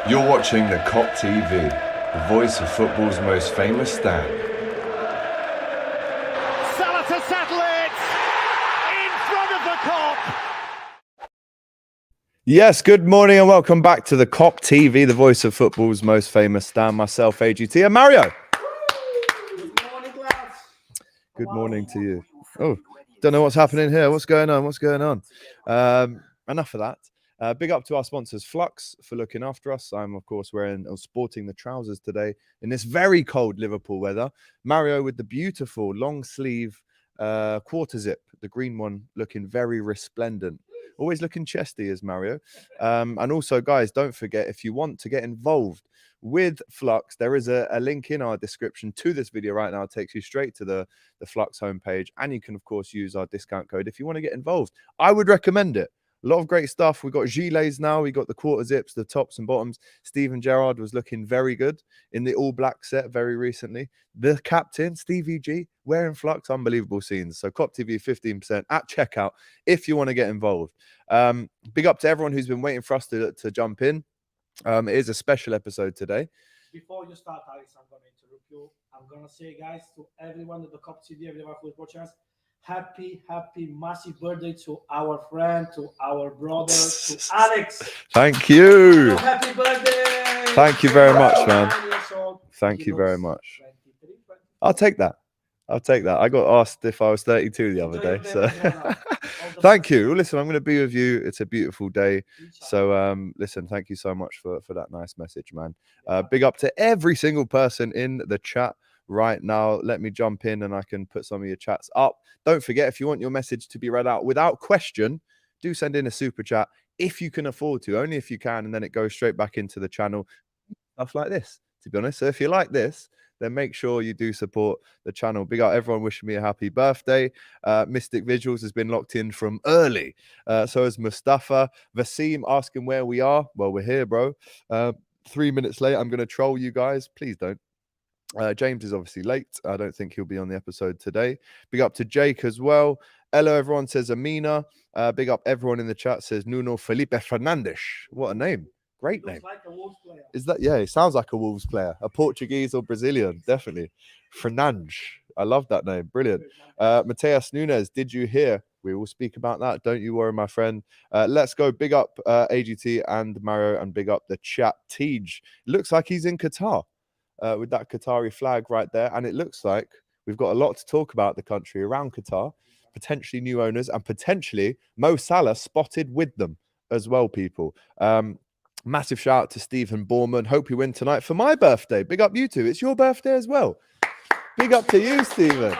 You're watching the Kop TV, the voice of football's most famous stand. Salah to settle it in front of the Kop. Yes, good morning and welcome back to the Kop TV, the voice of football's most famous stand. Myself, AGT, and Mario. Good morning, lads. Good morning to you. Oh, don't know what's happening here. What's going on? What's going on? Enough of that. Big up to our sponsors, Flux, for looking after us. I'm, of course, wearing or sporting the trousers today in this very cold Liverpool weather. Mario with the beautiful long sleeve quarter zip, the green one, looking very resplendent. Always looking chesty as Mario. And also, guys, don't forget, if you want to get involved with Flux, there is a link in our description to this video right now. It takes you straight to the Flux homepage. And you can, of course, use our discount code if you want to get involved. I would recommend it. A lot of great stuff. We've got gilets now. We got the quarter zips, the tops and bottoms. Steven Gerrard was looking very good in the all black set very recently. The captain, Stevie G, wearing Flux, unbelievable scenes. So Kop TV 15% at checkout if you want to get involved. Big up to everyone who's been waiting for us to jump in. It is a special episode today. Before you start, Alex, I'm going to interrupt you. I'm going to say, guys, to everyone at the Kop TV, everyone who's watching us, happy, massive birthday to our friend, to our brother, to Alex. Thank you. So happy birthday. Thank you very much, man. 9 years old. Thank He you very looks much. 23, 20. I'll take that. I'll take that. I got asked if I was 32 the other Enjoy day. your So birthday, brother. All the thank best. you. Well, listen, I'm going to be with you. It's a beautiful day. Inshallah. So listen, thank you so much for that nice message, man. Big up to every single person in the chat right now. Let me jump in and I can put some of your chats up. Don't forget, if you want your message to be read out without question, do send in a super chat if you can afford to, only if you can, and then it goes straight back into the channel. Stuff like this, to be honest. So if you like this, then make sure you do support the channel. Big up everyone wishing me a happy birthday. Mystic Visuals has been locked in from early. So has Mustafa. Vaseem asking where we are. Well, we're here, bro. 3 minutes late. I'm going to troll you guys. Please don't. James is obviously late. I don't think he'll be on the episode today. Big up to Jake as well. Hello, everyone, says Amina. Big up everyone in the chat, says Nuno Felipe Fernandes. What a name. Great Looks name. like a Wolves player. Is that, yeah, he sounds like a Wolves player, a Portuguese or Brazilian, definitely. Fernandes. I love that name. Brilliant. Mateus Nunes, did you hear? We will speak about that. Don't you worry, my friend. Let's go. Big up AGT and Mario, and big up the chat. Tej. Looks like he's in Qatar. With that Qatari flag right there. And it looks like we've got a lot to talk about the country around Qatar, potentially new owners, and potentially Mo Salah spotted with them as well, people. Massive shout out to Stephen Borman. Hope you win tonight for my birthday. Big up you two. It's your birthday as well. Big up to you, Stephen.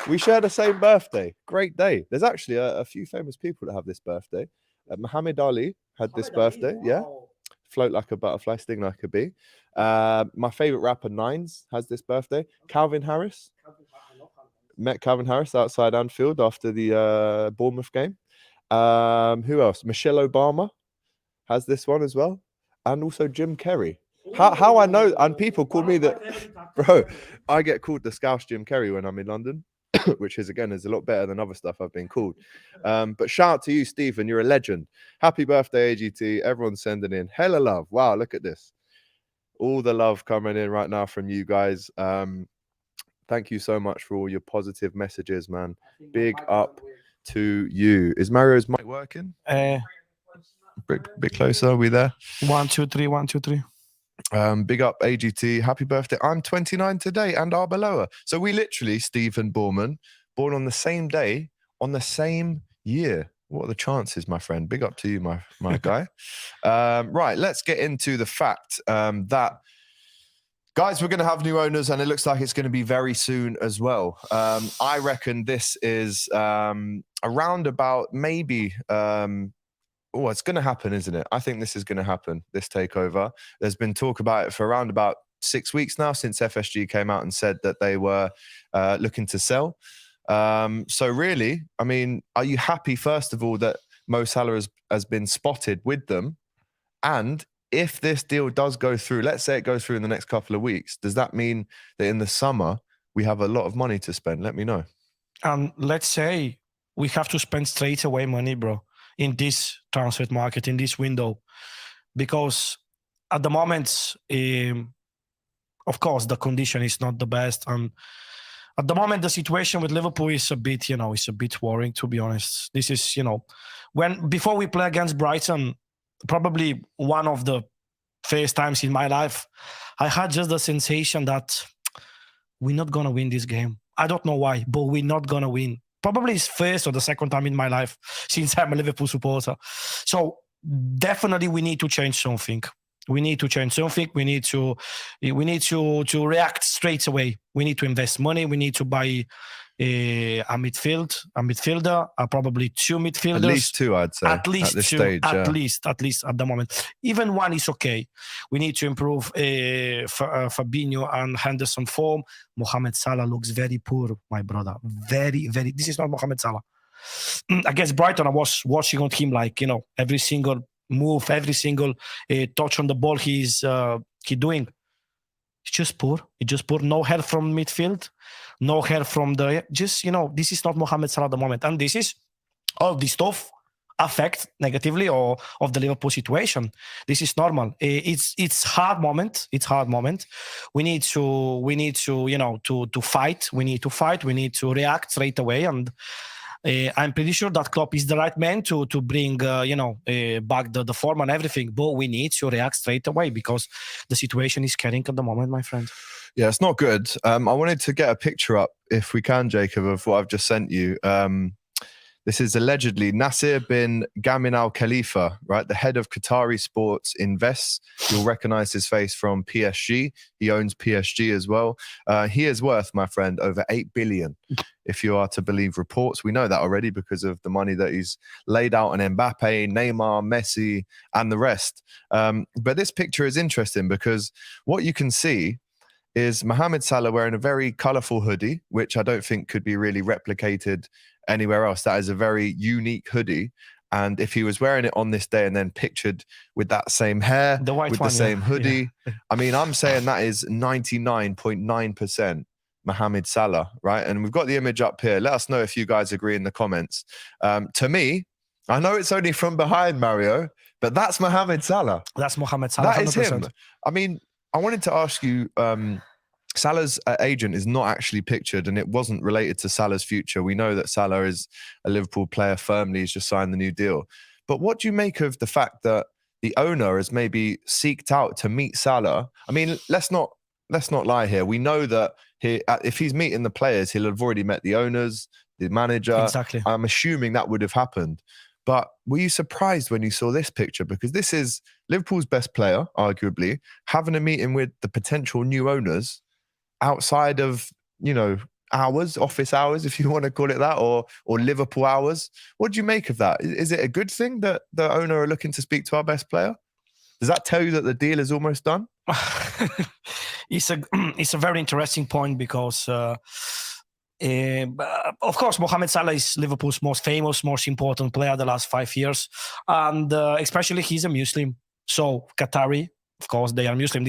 We share the same birthday. Great day. There's actually a few famous people that have this birthday. Muhammad Ali had this birthday. Yeah. Wow. Float like a butterfly, sting like a bee. My favorite rapper, Nines, has this birthday. Calvin Harris. Met Calvin Harris outside Anfield after the Bournemouth game. Who else? Michelle Obama has this one as well. And also Jim Carrey. How I know, and people call me that, bro, I get called the Scouse Jim Carrey when I'm in London, which is, again, is a lot better than other stuff I've been called. But shout out to you, Stephen. You're a legend. Happy birthday, AGT. Everyone's sending in hella love. Wow, look at this. All the love coming in right now from you guys. Thank you so much for all your positive messages, man. Big up to you. Is Mario's mic working? Bit closer. Are we there? 1, 2, 3, 1, 2, 3. Big up AGT. Happy birthday. I'm 29 today and Arbeloa. So we literally, Stephen Borman, born on the same day, on the same year. What are the chances, my friend? Big up to you, my guy. Right, let's get into the fact that, guys, we're going to have new owners, and it looks like it's going to be very soon as well. I reckon this is around about maybe... Oh, it's going to happen, isn't it? I think this is going to happen, this takeover. There's been talk about it for around about 6 weeks now since FSG came out and said that they were looking to sell. So really, I mean, are you happy, first of all, that Mo Salah has been spotted with them? And if this deal does go through, let's say it goes through in the next couple of weeks, does that mean that in the summer we have a lot of money to spend? Let me know. Let's say we have to spend straight away money, bro, in this transfer market, in this window, because at the moment, of course, the condition is not the best, and at the moment, the situation with Liverpool is a bit, it's a bit worrying, to be honest. This is, before we play against Brighton, probably one of the first times in my life, I had just the sensation that we're not going to win this game. I don't know why, but we're not going to win. Probably it's first or the second time in my life since I'm a Liverpool supporter. So definitely we need to change something. We need to change something. We need to react straight away. We need to invest money. We need to buy a midfielder, probably two midfielders. At least two, I'd say. At least at this two. Stage, at least at the moment. Even one is okay. We need to improve Fabinho and Henderson form. Mohamed Salah looks very poor, my brother. Very, very. This is not Mohamed Salah. Against Brighton, I was watching on him like, every single move, every single touch on the ball he's doing. It's just poor. It's just poor. No help from midfield. No help from this is not Mohamed Salah at the moment. And this is all this stuff affect negatively or of the Liverpool situation. This is normal. It's hard moment. It's hard moment. We need to fight. We need to fight. We need to react straight away. And I'm pretty sure that Klopp is the right man to bring back the form and everything. But we need to react straight away because the situation is carrying at the moment, my friend. Yeah, it's not good. I wanted to get a picture up, if we can, Jacob, of what I've just sent you. This is allegedly Nasser bin Gamin Al Khalifa, right? The head of Qatari Sports Invests. You'll recognize his face from PSG. He owns PSG as well. He is worth, my friend, over 8 billion, if you are to believe reports. We know that already because of the money that he's laid out on Mbappe, Neymar, Messi, and the rest. But this picture is interesting because what you can see is Mohamed Salah wearing a very colourful hoodie, which I don't think could be really replicated anywhere else. That is a very unique hoodie. And if he was wearing it on this day and then pictured with that same hair, with the same hoodie, I mean, I'm saying that is 99.9% Mohamed Salah, right? And we've got the image up here. Let us know if you guys agree in the comments. To me, I know it's only from behind, Mario, but that's Mohamed Salah. That's Mohamed Salah. That is 100%. Him. I mean, I wanted to ask you, Salah's agent is not actually pictured and it wasn't related to Salah's future. We know that Salah is a Liverpool player firmly. He's just signed the new deal. But what do you make of the fact that the owner has maybe seeked out to meet Salah? I mean, let's not lie here. We know that if he's meeting the players, he'll have already met the owners, the manager. Exactly. I'm assuming that would have happened. But were you surprised when you saw this picture? Because this is Liverpool's best player, arguably, having a meeting with the potential new owners outside of, hours, office hours, if you want to call it that, or Liverpool hours. What do you make of that? Is it a good thing that the owner are looking to speak to our best player? Does that tell you that the deal is almost done? It's a very interesting point because, of course, Mohamed Salah is Liverpool's most famous, most important player the last 5 years. And especially he's a Muslim. So Qatari, of course, they are Muslim.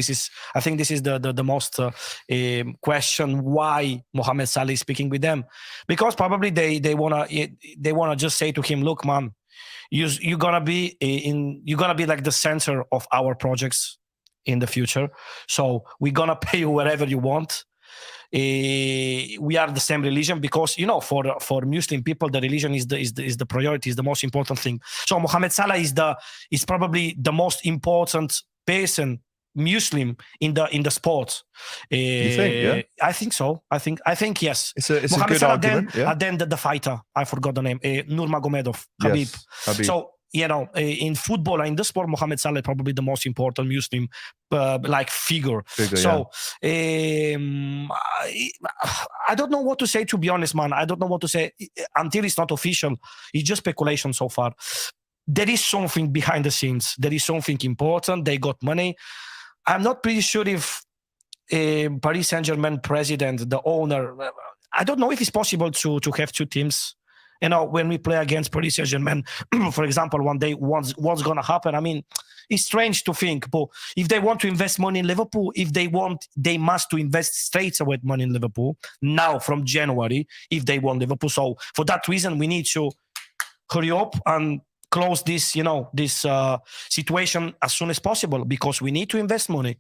I think this is the most question why Mohamed Salah is speaking with them, because probably they wanna just say to him, look, man, you're gonna be like the center of our projects in the future. So we're gonna pay you wherever you want. We are the same religion because for Muslim people the religion is the priority, is the most important thing. So Mohamed Salah is probably the most important person Muslim in the sport. You think? Yeah? I think so. I think yes. It's a Mohamed good Salah, argument. then the fighter, I forgot the name, Nurmagomedov, Khabib. Yes, Khabib. So in football and in the sport, Mohamed Salah is probably the most important Muslim figure. So I don't know what to say, to be honest, man. I don't know what to say until it's not official. It's just speculation so far. There is something behind the scenes. There is something important. They got money. I'm not pretty sure if Paris Saint-Germain president, the owner, I don't know if it's possible to have two teams. When we play against Paris Saint-Germain, for example, one day, what's going to happen? I mean, it's strange to think, but if they want to invest money in Liverpool, they must to invest straight away money in Liverpool now from January, if they want Liverpool. So for that reason, we need to hurry up and close this, this situation as soon as possible, because we need to invest money.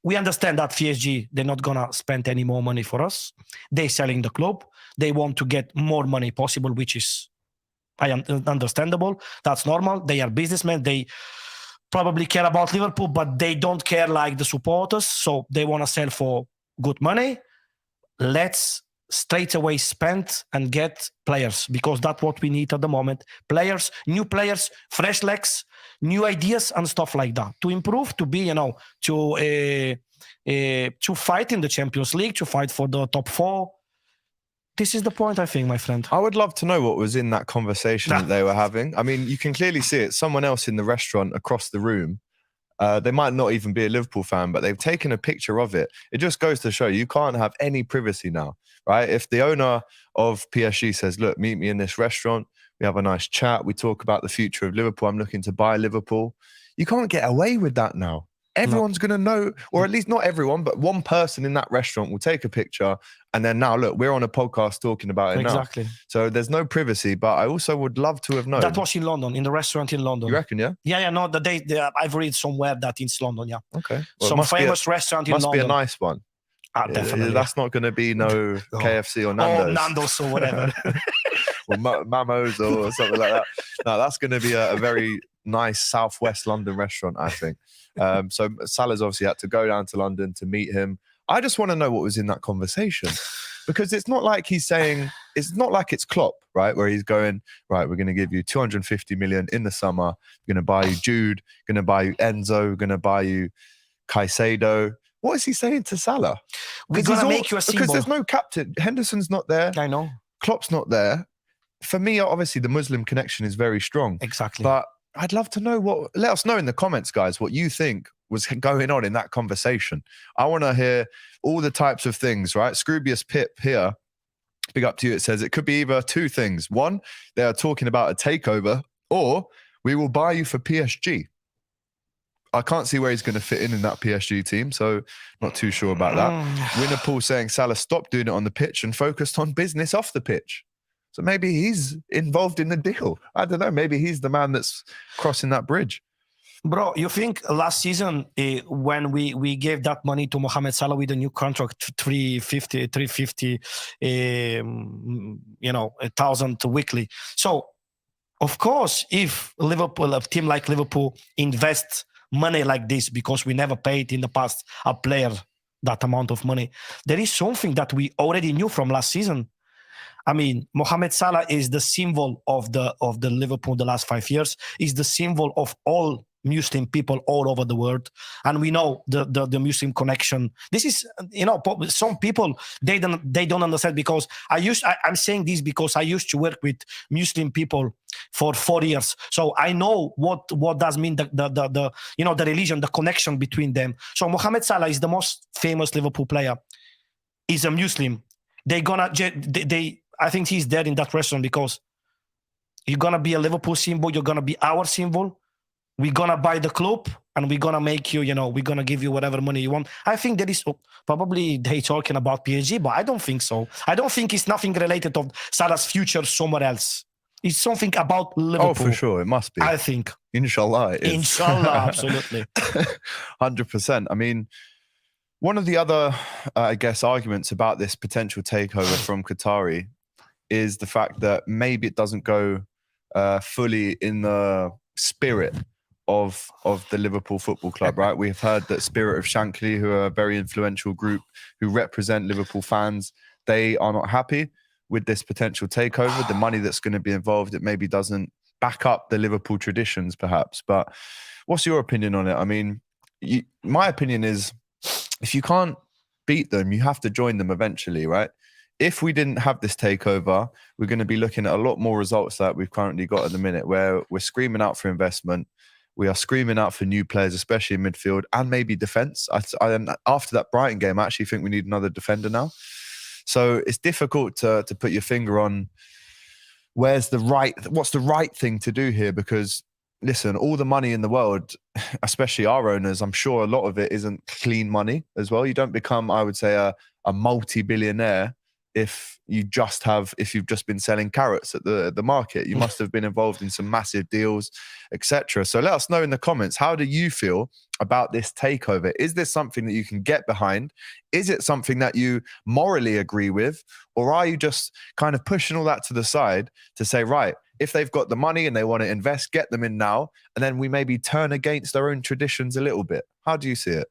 We understand that PSG, they're not going to spend any more money for us. They're selling the club. They want to get more money possible, which is understandable. That's normal. They are businessmen. They probably care about Liverpool, but they don't care like the supporters. So they want to sell for good money. Let's straight away spend and get players, because that's what we need at the moment. Players, new players, fresh legs, new ideas and stuff like that to improve, to be, to fight in the Champions League, to fight for the top 4. This is the point, I think, my friend. I would love to know what was in that conversation that they were having. I mean, you can clearly see it. Someone else in the restaurant across the room, they might not even be a Liverpool fan, but they've taken a picture of it. It just goes to show you can't have any privacy now, right? If the owner of PSG says, look, meet me in this restaurant, we have a nice chat, we talk about the future of Liverpool, I'm looking to buy Liverpool. You can't get away with that now. Everyone's going to know, or at least not everyone, but one person in that restaurant will take a picture. And then now, look, we're on a podcast talking about it now. Exactly. So there's no privacy, but I also would love to have known. That was in London, in the restaurant in London. You reckon, yeah? Yeah, no, I've read somewhere that it's London, yeah. Okay. Well, some famous restaurant in London. Must be a nice one. Definitely. That's not going to be no KFC or Nando's. Oh, Nando's or whatever. Or Mamo's or something like that. No, that's going to be a very nice Southwest London restaurant, I think. So Salah's obviously had to go down to London to meet him. I just want to know what was in that conversation, because it's not like he's saying, it's not like it's Klopp, right? Where he's going, right, we're going to give you 250 million in the summer. We're going to buy you Jude, going to buy you Enzo, going to buy you Caicedo. What is he saying to Salah? We're going to make you a symbol. Because there's no captain. Henderson's not there. I know. Klopp's not there. For me, obviously, the Muslim connection is very strong. Exactly. But I'd love to know let us know in the comments, guys, what you think was going on in that conversation. I want to hear all the types of things, right? Scroobius Pip here, big up to you. It says it could be either two things. One, they are talking about a takeover, or we will buy you for PSG. I can't see where he's going to fit in that PSG team, so not too sure about that. Winnerpool saying Salah stopped doing it on the pitch and focused on business off the pitch. So maybe he's involved in the deal. I don't know. Maybe he's the man that's crossing that bridge. Bro, you think last season when we gave that money to Mohamed Salah with a new contract, 350, 1,000 weekly. So, of course, if Liverpool, a team like Liverpool, invests money like this, because we never paid in the past a player that amount of money, there is something that we already knew from last season. I mean, Mohamed Salah is the symbol of the Liverpool the last 5 years. Is the symbol of all Muslim people all over the world, and we know the Muslim connection. This is, some people they don't understand, because I'm saying this because I used to work with Muslim people for 4 years, so I know what does mean the religion, the connection between them. So Mohamed Salah is the most famous Liverpool player. He's a Muslim. I think he's there in that restaurant because you're gonna be a Liverpool symbol. You're gonna be our symbol. We're going to buy the club and we're going to make you, we're going to give you whatever money you want. I think that is probably they talking about PSG, but I don't think so. I don't think it's nothing related to Salah's future somewhere else. It's something about Liverpool. Oh, for sure. It must be. I think. Inshallah. Inshallah, absolutely. 100%. I mean, one of the other, arguments about this potential takeover from Qatari is the fact that maybe it doesn't go fully in the spirit of the Liverpool Football Club, right? We've heard that Spirit of Shankly, who are a very influential group who represent Liverpool fans, they are not happy with this potential takeover. The money that's going to be involved, it maybe doesn't back up the Liverpool traditions, perhaps. But what's your opinion on it? I mean, my opinion is, if you can't beat them, you have to join them eventually, right? If we didn't have this takeover, we're going to be looking at a lot more results that we've currently got at the minute, where we're screaming out for investment. We are screaming out for new players, especially in midfield and maybe defence. After that Brighton game, I actually think we need another defender now. So it's difficult to put your finger on what's the right thing to do here, because listen, all the money in the world, especially our owners, I'm sure a lot of it isn't clean money as well. You don't become, I would say, a multi-billionaire if you've just been selling carrots at the market. You must have been involved in some massive deals, etc. So let us know in the comments, how do you feel about this takeover? Is this something that you can get behind? Is it something that you morally agree with? Or are you just kind of pushing all that to the side to say, right, if they've got the money and they want to invest, get them in now, and then we maybe turn against our own traditions a little bit? How do you see it?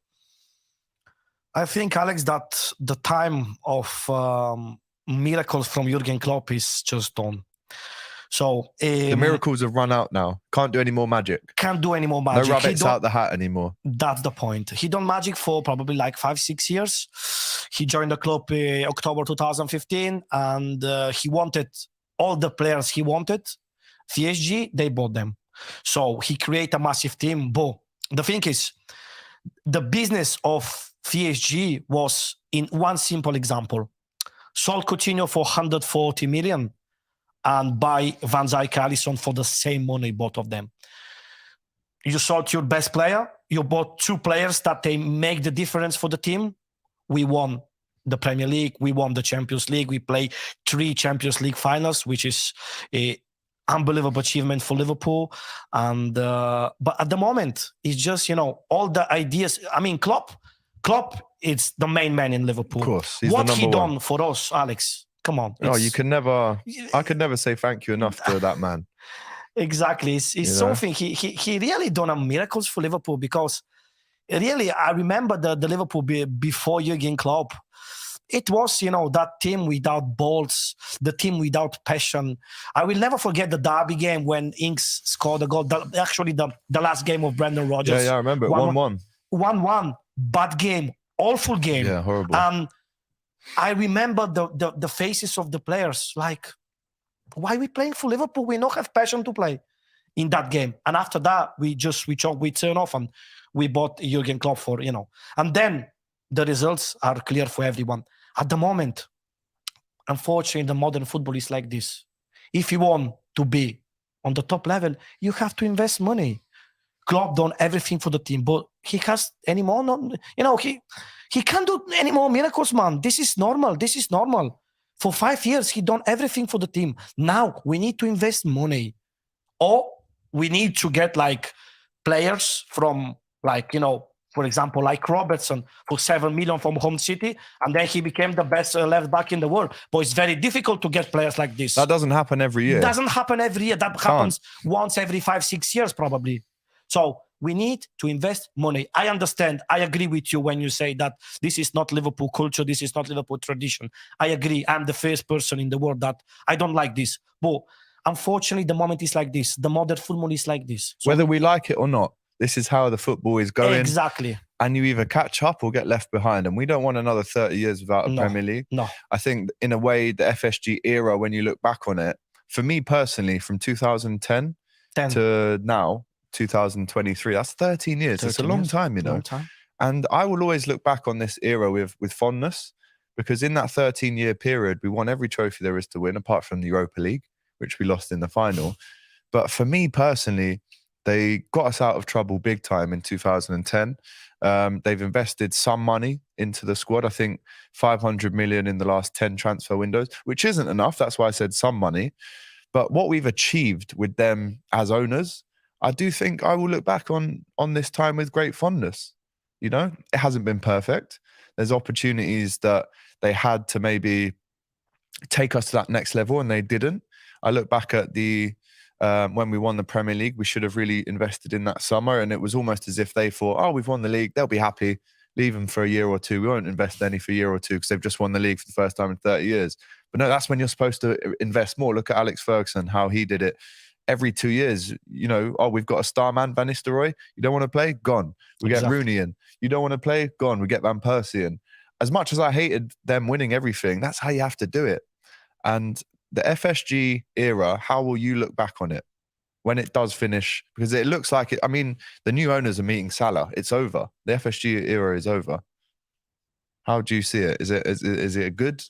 I think, Alex, that the time of miracles from Jurgen Klopp is just done. So the miracles have run out now. Can't do any more magic. Can't do any more magic. No rabbits out the hat anymore. That's the point. He done magic for probably like 5-6 years. He joined the club October 2015, and he wanted all the players he wanted. PSG, they bought them. So he created a massive team. But the thing is, the business of PSG was in one simple example. Sold Coutinho for 140 million and buy Van Dijk, Alisson for the same money, both of them. You sold your best player. You bought two players that they make the difference for the team. We won the Premier League. We won the Champions League. We play 3 Champions League finals, which is a unbelievable achievement for Liverpool. And but at the moment, it's just, all the ideas. I mean, Klopp is the main man in Liverpool. Of course, he's what the he number done one for us, Alex. Come on. Oh, you can never. I could never say thank you enough to that man. Exactly. It's something. He really done a miracles for Liverpool, because really, I remember the Liverpool before Jurgen Klopp. It was, that team without balls, the team without passion. I will never forget the derby game when Ings scored a goal. Actually, the last game of Brendan Rodgers. Yeah, I remember it. 1-1. 1-1. Bad game. Awful game. Yeah, horrible. I remember the faces of the players. Like, why are we playing for Liverpool? We don't have passion to play in that game. And after that, we just switch off, we turn off, and we bought Jurgen Klopp for, And then the results are clear for everyone. At the moment, unfortunately, the modern football is like this. If you want to be on the top level, you have to invest money. Klopp done everything for the team, but he has any more. He can't do any more miracles, man. This is normal. For 5 years, he done everything for the team. Now we need to invest money, or we need to get like players from for example, like Robertson for 7 million from Home City, and then he became the best left back in the world. But it's very difficult to get players like this. That doesn't happen every year. That happens once every 5-6 years, probably. So we need to invest money. I understand. I agree with you when you say that this is not Liverpool culture. This is not Liverpool tradition. I agree. I'm the first person in the world that I don't like this. But unfortunately, the moment is like this. The modern football is like this. So whether we like it or not, this is how the football is going. Exactly. And you either catch up or get left behind. And we don't want another 30 years without a Premier League. No. I think, in a way, the FSG era, when you look back on it, for me personally, from 2010 to now, 2023, that's 13 years. It's a long time, Long time. And I will always look back on this era with fondness, because in that 13-year period, we won every trophy there is to win, apart from the Europa League, which we lost in the final. But for me personally, they got us out of trouble big time in 2010. They've invested some money into the squad. I think 500 million in the last 10 transfer windows, which isn't enough. That's why I said some money. But what we've achieved with them as owners, I do think I will look back on this time with great fondness. It hasn't been perfect. There's opportunities that they had to maybe take us to that next level, and they didn't. I look back at when we won the Premier League, we should have really invested in that summer. And it was almost as if they thought, oh, we've won the league, they'll be happy, leave them for a year or two. We won't invest any for a year or two because they've just won the league for the first time in 30 years. But no, that's when you're supposed to invest more. Look at Alex Ferguson, how he did it. Every 2 years, we've got a star man, Van Nistelrooy. You don't want to play? Gone. We get Rooney in. You don't want to play? Gone. We get Van Persie in. As much as I hated them winning everything, that's how you have to do it. And the FSG era, how will you look back on it when it does finish? Because it looks like it. I mean, the new owners are meeting Salah. It's over. The FSG era is over. How do you see it? Is it a good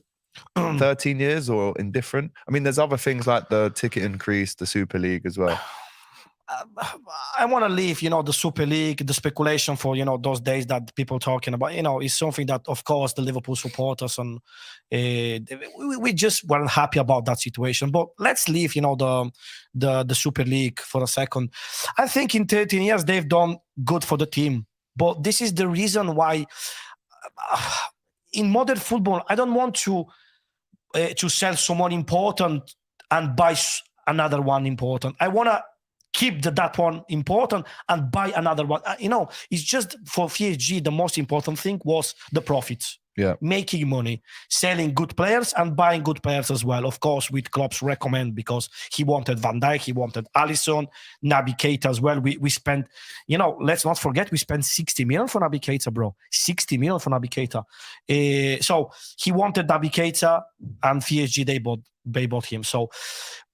13 years or indifferent? I mean, there's other things like the ticket increase, the Super League as well. I want to leave, the Super League, the speculation for, those days that people talking about, is something that, of course, the Liverpool supporters and we just weren't happy about that situation. But let's leave, the Super League for a second. I think in 13 years they've done good for the team, but this is the reason why in modern football I don't want to sell someone important and buy another one important. I want to keep that one important and buy another one. It's just for PSG, the most important thing was the profits. Yeah. Making money, selling good players and buying good players as well. Of course, with Klopp's recommend, because he wanted Van Dijk, he wanted Alisson, Naby Keita as well. We spent, let's not forget, we spent 60 million for Naby Keita, bro. 60 million for Naby Keita. So he wanted Naby Keita and PSG, they bought him. So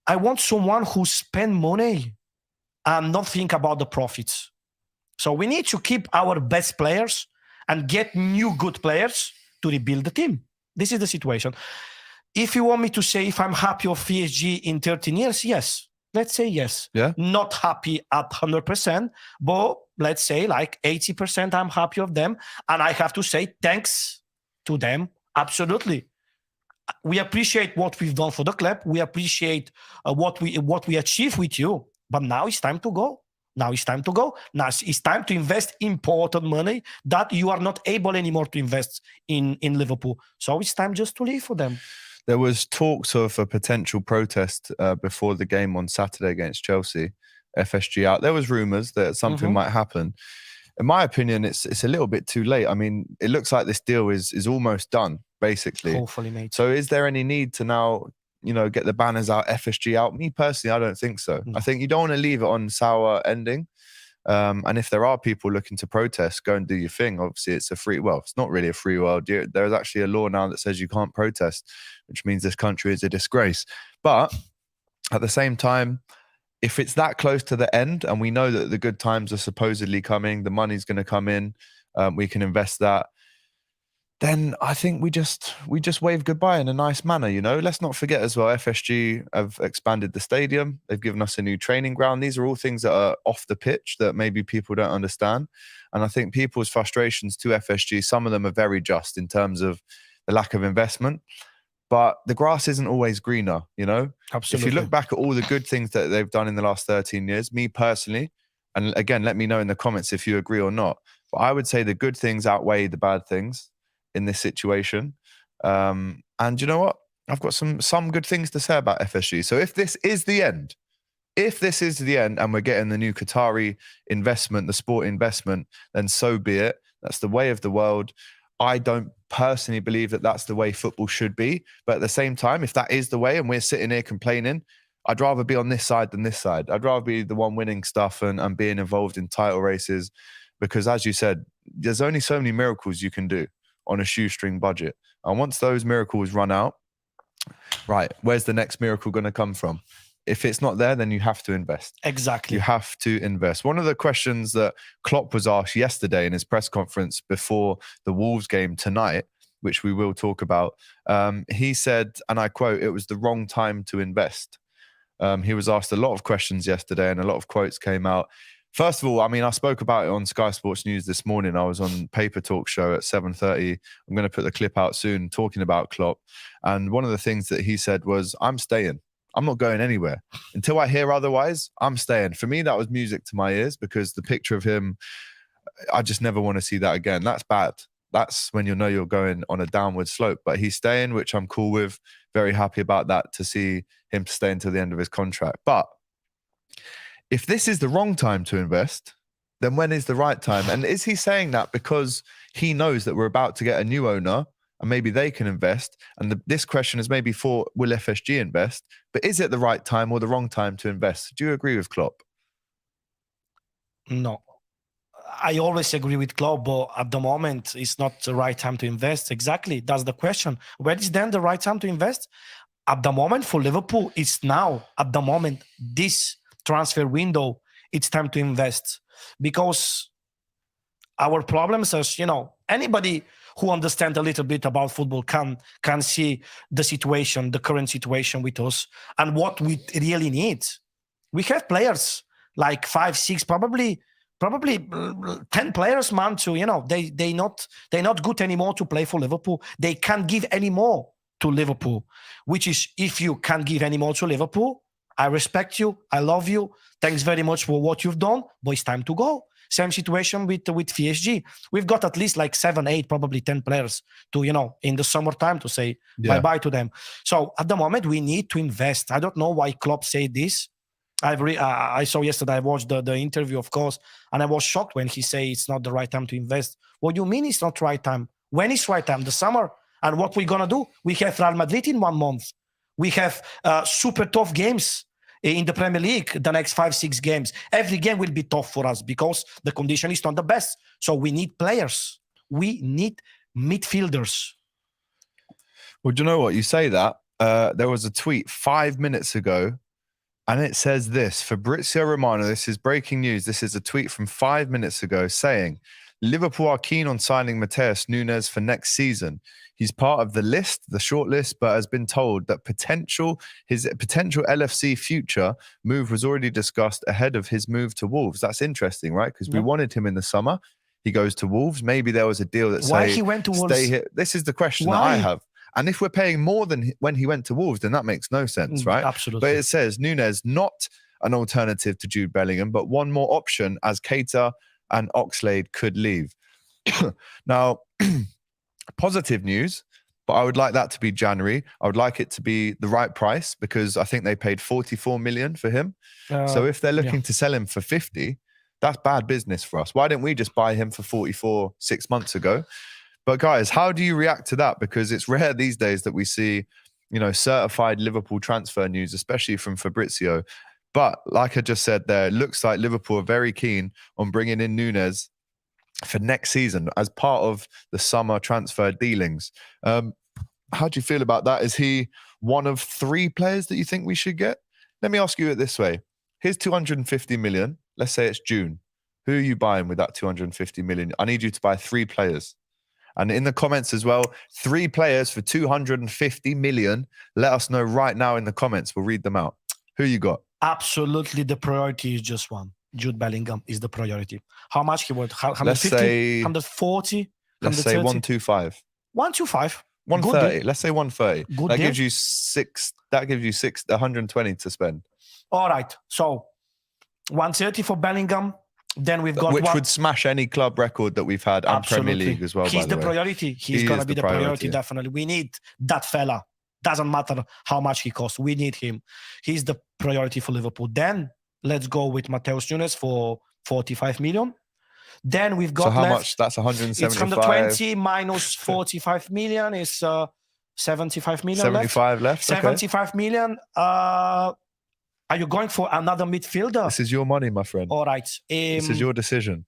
I want someone who spend money and not think about the profits. So we need to keep our best players and get new good players to rebuild the team. This is the situation. If you want me to say if I'm happy of PSG in 13 years, yes. Let's say yes. Yeah. Not happy at 100%, but let's say like 80% I'm happy of them. And I have to say thanks to them. Absolutely. We appreciate what we've done for the club. We appreciate what we achieved with you. But now it's time to go. Now it's time to invest important money that you are not able anymore to invest in Liverpool. So it's time just to leave for them. There was talks of a potential protest before the game on Saturday against Chelsea, FSG out. There was rumours that something might happen. In my opinion, it's a little bit too late. I mean, it looks like this deal is almost done, basically. Hopefully, mate. So is there any need to now, get the banners out, FSG out? Me personally, I don't think so. I think you don't want to leave it on sour ending. And if there are people looking to protest, go and do your thing. Obviously, it's it's not really a free world. There's actually a law now that says you can't protest, which means this country is a disgrace. But at the same time, if it's that close to the end and we know that the good times are supposedly coming, the money's going to come in, we can invest that, then I think we just wave goodbye in a nice manner, Let's not forget as well, FSG have expanded the stadium. They've given us a new training ground. These are all things that are off the pitch that maybe people don't understand. And I think people's frustrations to FSG, some of them are very just in terms of the lack of investment. But the grass isn't always greener, Absolutely. If you look back at all the good things that they've done in the last 13 years, me personally, and again, let me know in the comments if you agree or not, but I would say the good things outweigh the bad things in this situation. And you know what? I've got some good things to say about FSG. So if this is the end and we're getting the new Qatari investment, the sport investment, then so be it. That's the way of the world. I don't personally believe that that's the way football should be. But at the same time, if that is the way and we're sitting here complaining, I'd rather be on this side than this side. I'd rather be the one winning stuff and being involved in title races. Because as you said, there's only so many miracles you can do on a shoestring budget. And once those miracles run out, right, where's the next miracle going to come from? If it's not there, then you have to invest. Exactly. You have to invest. One of the questions that Klopp was asked yesterday in his press conference before the Wolves game tonight, which we will talk about, he said, and I quote, "It was the wrong time to invest." He was asked a lot of questions yesterday and a lot of quotes came out. First of all, I mean, I spoke about it on Sky Sports News this morning. I was on Paper Talk show at 7:30. I'm going to put the clip out soon talking about Klopp. And one of the things that he said was, I'm staying. I'm not going anywhere. Until I hear otherwise, I'm staying. For me, that was music to my ears because the picture of him, I just never want to see that again. That's bad. That's when you're going on a downward slope. But he's staying, which I'm cool with. Very happy about that, to see him stay until the end of his contract. But if this is the wrong time to invest, then when is the right time? And is he saying that because he knows that we're about to get a new owner and maybe they can invest? And this question is maybe for, will FSG invest? But is it the right time or the wrong time to invest? Do you agree with Klopp? No. I always agree with Klopp, but at the moment, it's not the right time to invest. Exactly. That's the question. When is then the right time to invest? At the moment for Liverpool, it's now. At the moment, this transfer window, it's time to invest, because our problems are, anybody who understands a little bit about football can see the situation, the current situation with us and what we really need. We have players. like 5, 6, probably 10 players, man. To they not good anymore to play for Liverpool. They can't give any more to Liverpool. Which is, if you can't give any more to Liverpool, I respect you, I love you. Thanks very much for what you've done, but it's time to go. Same situation with PSG. We've got at least like 7, 8, probably 10 players to, in the summertime to say bye-bye to them. So at the moment, we need to invest. I don't know why Klopp said this. I saw yesterday, I watched the interview, of course, and I was shocked when he said it's not the right time to invest. What do you mean it's not the right time? When is right time? The summer. And what we're going to do? We have Real Madrid in 1 month. We have super tough games in the Premier League, the next 5, 6 games. Every game will be tough for us because the condition is not the best. So we need players. We need midfielders. Well, do you know what? You say that. There was a tweet 5 minutes ago, and it says this. Fabrizio Romano, this is breaking news. This is a tweet from 5 minutes ago saying, Liverpool are keen on signing Matheus Nunes for next season. He's part of the list, the short list, but has been told that his potential LFC future move was already discussed ahead of his move to Wolves. That's interesting, right? Because we wanted him in the summer. He goes to Wolves. Maybe there was a deal that why he went to Wolves? Stay here. This is the question that I have. And if we're paying more than when he went to Wolves, then that makes no sense, right? Absolutely. But it says Nunes not an alternative to Jude Bellingham, but one more option as Keita and Oxlade could leave. Now, positive news, but I would like that to be January. I would like it to be the right price because I think they paid 44 million for him. So if they're looking to sell him for 50, that's bad business for us. Why didn't we just buy him for 44 6 months ago? But guys, how do you react to that? Because it's rare these days that we see, certified Liverpool transfer news, especially from Fabrizio. But like I just said there, it looks like Liverpool are very keen on bringing in Nunes for next season as part of the summer transfer dealings. How do you feel about that? Is he one of 3 players that you think we should get? Let me ask you it this way. Here's 250 million. Let's say it's June. Who are you buying with that 250 million? I need you to buy 3 players. And in the comments as well, 3 players for 250 million. Let us know right now in the comments. We'll read them out. Who you got? Absolutely, the priority is just one. Jude Bellingham is the priority. How much he worth? 150? Let's say 140? Let's say 125. 125. 130. Let's say 130. Good that deal. gives you 6. That gives you 120 to spend. All right. So 130 for Bellingham. Then we've got which would smash any club record that we've had and Premier League as well. He's by the way. priority. He's going to be the priority, definitely. We need that fella. Doesn't matter how much he costs. We need him. He's the priority for Liverpool. Then let's go with Matheus Nunes for 45 million. Then we've got so how left, much? That's 175. It's 120 minus 45 million is 75 million 75 left. 75 million. Are you going for another midfielder? This is your money, my friend. All right. This is your decision.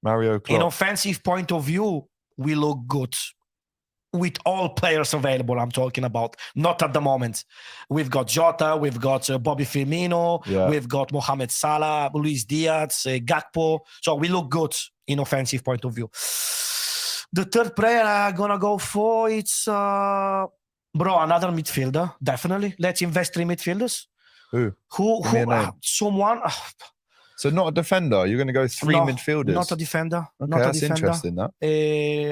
Mario Klopp. In offensive point of view, we look good. With all players available, I'm talking about. Not at the moment. We've got Jota, we've got Bobby Firmino, we've got Mohamed Salah, Luis Diaz, Gakpo. So we look good in offensive point of view. The third player I'm going to go for, it's, another midfielder, definitely. Let's invest 3 midfielders. Who? Someone. So not a defender. You're going to go 3 midfielders. Not a defender. Okay, not that's interesting. That.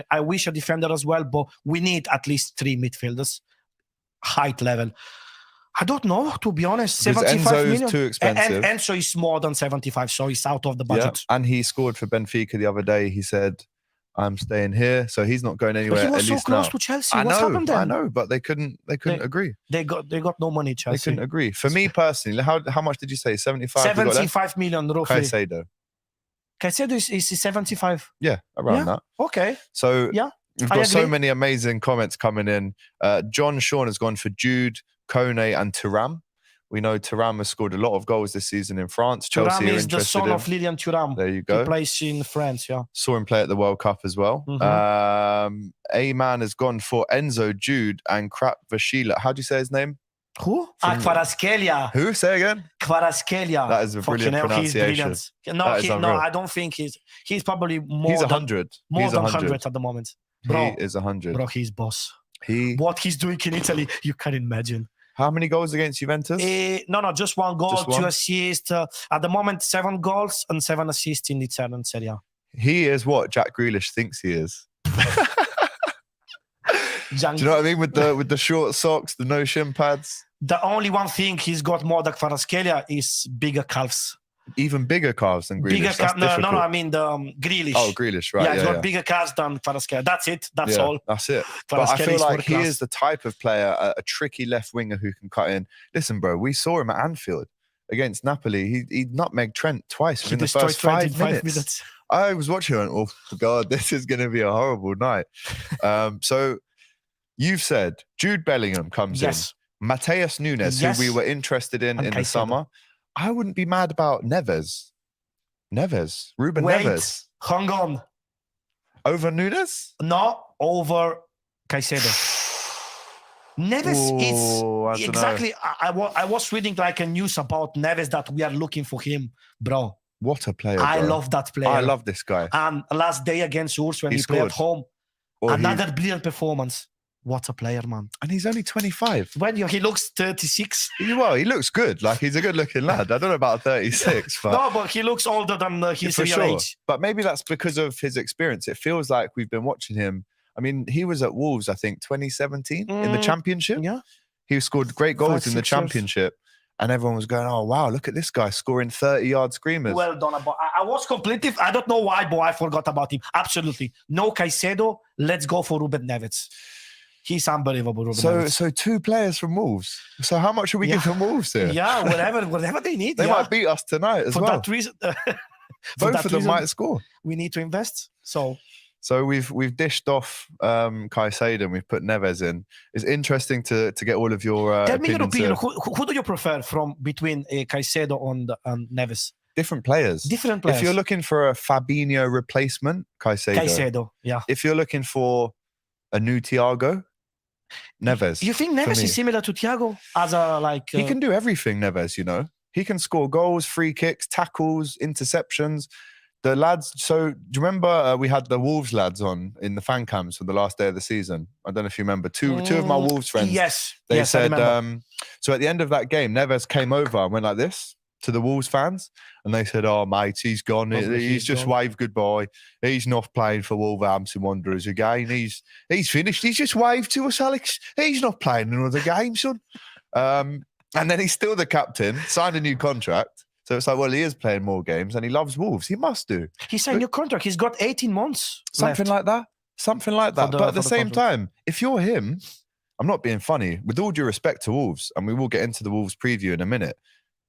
I wish a defender as well, but we need at least 3 midfielders, height level. I don't know, to be honest. 75 million. Enzo's too expensive. Enzo is more than 75, so he's out of the budget. Yeah. And he scored for Benfica the other day. He said, I'm staying here, so he's not going anywhere. But he was so close to Chelsea. What's happened there? I know, but they couldn't agree. They got no money, Chelsea. They couldn't agree. For me personally, how much did you say? 75? 75 million, roughly. Caicedo is 75. Yeah, around that. Okay. So we've got so many amazing comments coming in. John Sean has gone for Jude, Kone, and Thuram. We know Thuram has scored a lot of goals this season in France. Chelsea Thuram are is the son of Lilian Thuram. There you go. He plays in France, Saw him play at the World Cup as well. Mm-hmm. A-Man has gone for Enzo, Jude, and Kvaratskhelia. How do you say his name? Who? Kvaratskhelia. Who? Say again? Kvaratskhelia. That is a brilliant pronunciation. He's brilliant. No, I don't think he's probably more he's 100. More than 100 at the moment. Bro, he is 100. Bro, he's boss. What he's doing in Italy, you can't imagine. How many goals against Juventus? No, just one goal, Just one? 2 assists. At the moment, 7 goals and 7 assists in Italian Serie A. He is what Jack Grealish thinks he is. Do you know what I mean? With the short socks, the no shin pads. The only one thing he's got more than Kvaratskhelia is bigger calves. Even bigger calves than Grealish. Bigger That's calves. No, difficult. I mean the Grealish. Oh, Grealish, right. Yeah, he's got bigger calves than Kvaratskhelia. That's it. That's all. That's it. But I feel like he is the type of player, a tricky left winger who can cut in. Listen, bro, we saw him at Anfield against Napoli. He nutmegged Trent twice within the first 5 minutes. I was watching and went, oh, God, this is going to be a horrible night. So you've said Jude Bellingham comes in. Mateus Nunes, who we were interested in the summer. I wouldn't be mad about Neves. Ruben Neves. Hang on. Over Nunes? No, over Caicedo. Neves is exactly. I was reading like a news about Neves that we are looking for him, bro. What a player! I love that player. I love this guy. And last day against Wolves when he played at home, another brilliant performance. What a player, man! And he's only 25. When he looks 36. Well, he looks good. Like he's a good-looking lad. I don't know about 36, but no, but he looks older than his real age. But maybe that's because of his experience. It feels like we've been watching him. I mean, he was at Wolves, I think, 2017 in the Championship. Yeah, he scored great goals in the Championship. And everyone was going, oh, wow, look at this guy scoring 30-yard screamers. Well done. I was completely, I don't know why, but I forgot about him. Absolutely. No Caicedo. Let's go for Ruben Neves. He's unbelievable, Ruben Neves. So 2 players from Wolves. So how much are we giving Wolves here? Yeah, whatever they need. They might beat us tonight as well. For that reason. Both of them might score. We need to invest. So we've dished off Caicedo and we've put Neves in. It's interesting to get all of your Tell me your opinion. here. Who do you prefer from between Caicedo and Neves? Different players. Different players. If you're looking for a Fabinho replacement, Caicedo. Yeah. If you're looking for a new Thiago, Neves. You think Neves is similar to Thiago as a he can do everything, Neves, you know. He can score goals, free kicks, tackles, interceptions. The lads, so do you remember we had the Wolves lads on in the fan cams for the last day of the season? I don't know if you remember. Two of my Wolves friends. Yes. They said, so at the end of that game, Neves came over and went like this to the Wolves fans. And they said, oh, mate, he's gone. He's just waved goodbye. He's not playing for Wolverhampton Wanderers again. He's finished. He's just waved to us, Alex. He's not playing another game, son. And then he's still the captain, signed a new contract. So it's like, well, he is playing more games and he loves Wolves. He must do. He signed a new contract. He's got 18 months Something like that. But at the same time, if you're him, I'm not being funny. With all due respect to Wolves, and we will get into the Wolves preview in a minute,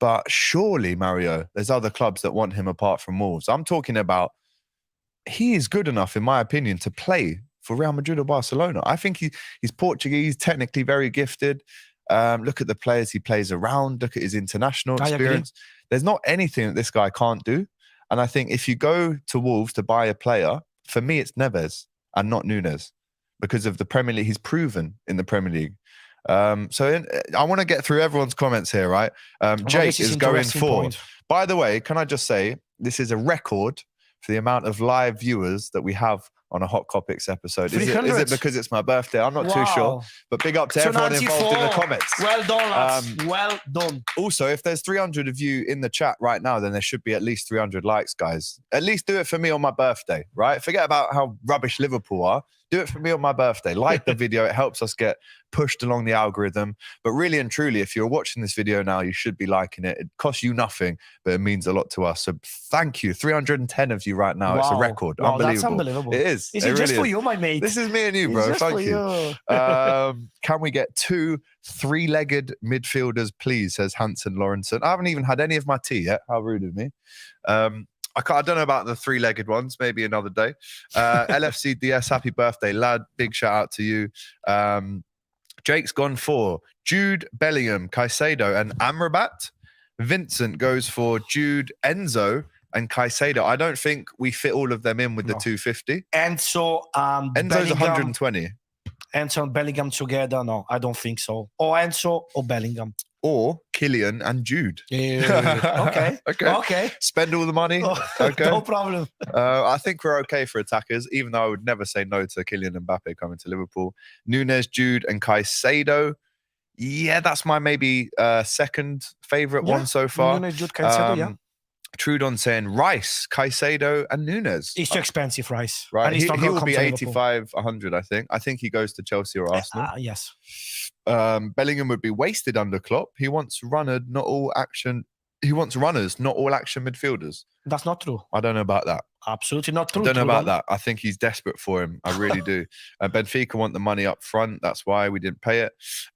but surely, Mario, there's other clubs that want him apart from Wolves. I'm talking about he is good enough, in my opinion, to play for Real Madrid or Barcelona. I think he's Portuguese, technically very gifted. Look at the players he plays around. Look at his international experience. There's not anything that this guy can't do. And I think if you go to Wolves to buy a player, for me, it's Neves and not Nunes because of the Premier League. He's proven in the Premier League. I want to get through everyone's comments here, right? Jake is going for. By the way, can I just say, this is a record for the amount of live viewers that we have on a Hot Kopics episode. Is it because it's my birthday? I'm not too sure. But big up to everyone involved in the comments. Well done, lads. Well done. Also, if there's 300 of you in the chat right now, then there should be at least 300 likes, guys. At least do it for me on my birthday, right? Forget about how rubbish Liverpool are. Do it for me on my birthday. Like the video. It helps us get pushed along the algorithm. But really and truly, if you're watching this video now, you should be liking it. It costs you nothing, but it means a lot to us. So thank you. 310 of you right now. Wow. It's a record. Wow, unbelievable. That's unbelievable. It is. Is it just for you, my mate? This is me and you, bro. Thank you. Can we get 2 3-legged midfielders, please, says Hanson Lawrenson. I haven't even had any of my tea yet. How rude of me. I don't know about the 3-legged ones. Maybe another day. LFC DS, happy birthday, lad. Big shout out to you. Jake's gone for Jude Bellingham, Caicedo, and Amrabat. Vincent goes for Jude, Enzo, and Caicedo. I don't think we fit all of them in with the 250. Enzo's Enzo's 120. Enzo and Bellingham together? No, I don't think so. Or Enzo or Bellingham. Or Kylian and Jude. Yeah. Okay. Spend all the money. Okay. No problem. I think we're okay for attackers, even though I would never say no to Kylian Mbappe coming to Liverpool. Nunes, Jude, and Caicedo. Yeah, that's my maybe second favorite one so far. Nunes, Jude, Caicedo, yeah. Trudon saying Rice, Caicedo, and Nunes. It's too expensive, Rice. Right, And he's he not gonna will come be to Liverpool. 85, 100, I think. I think he goes to Chelsea or Arsenal. Yes. Bellingham would be wasted under Klopp. He wants runners, not all action midfielders. That's not true. I don't know about that. Absolutely not true. I don't know about that. I think he's desperate for him. I really do. Benfica want the money up front. That's why we didn't pay it.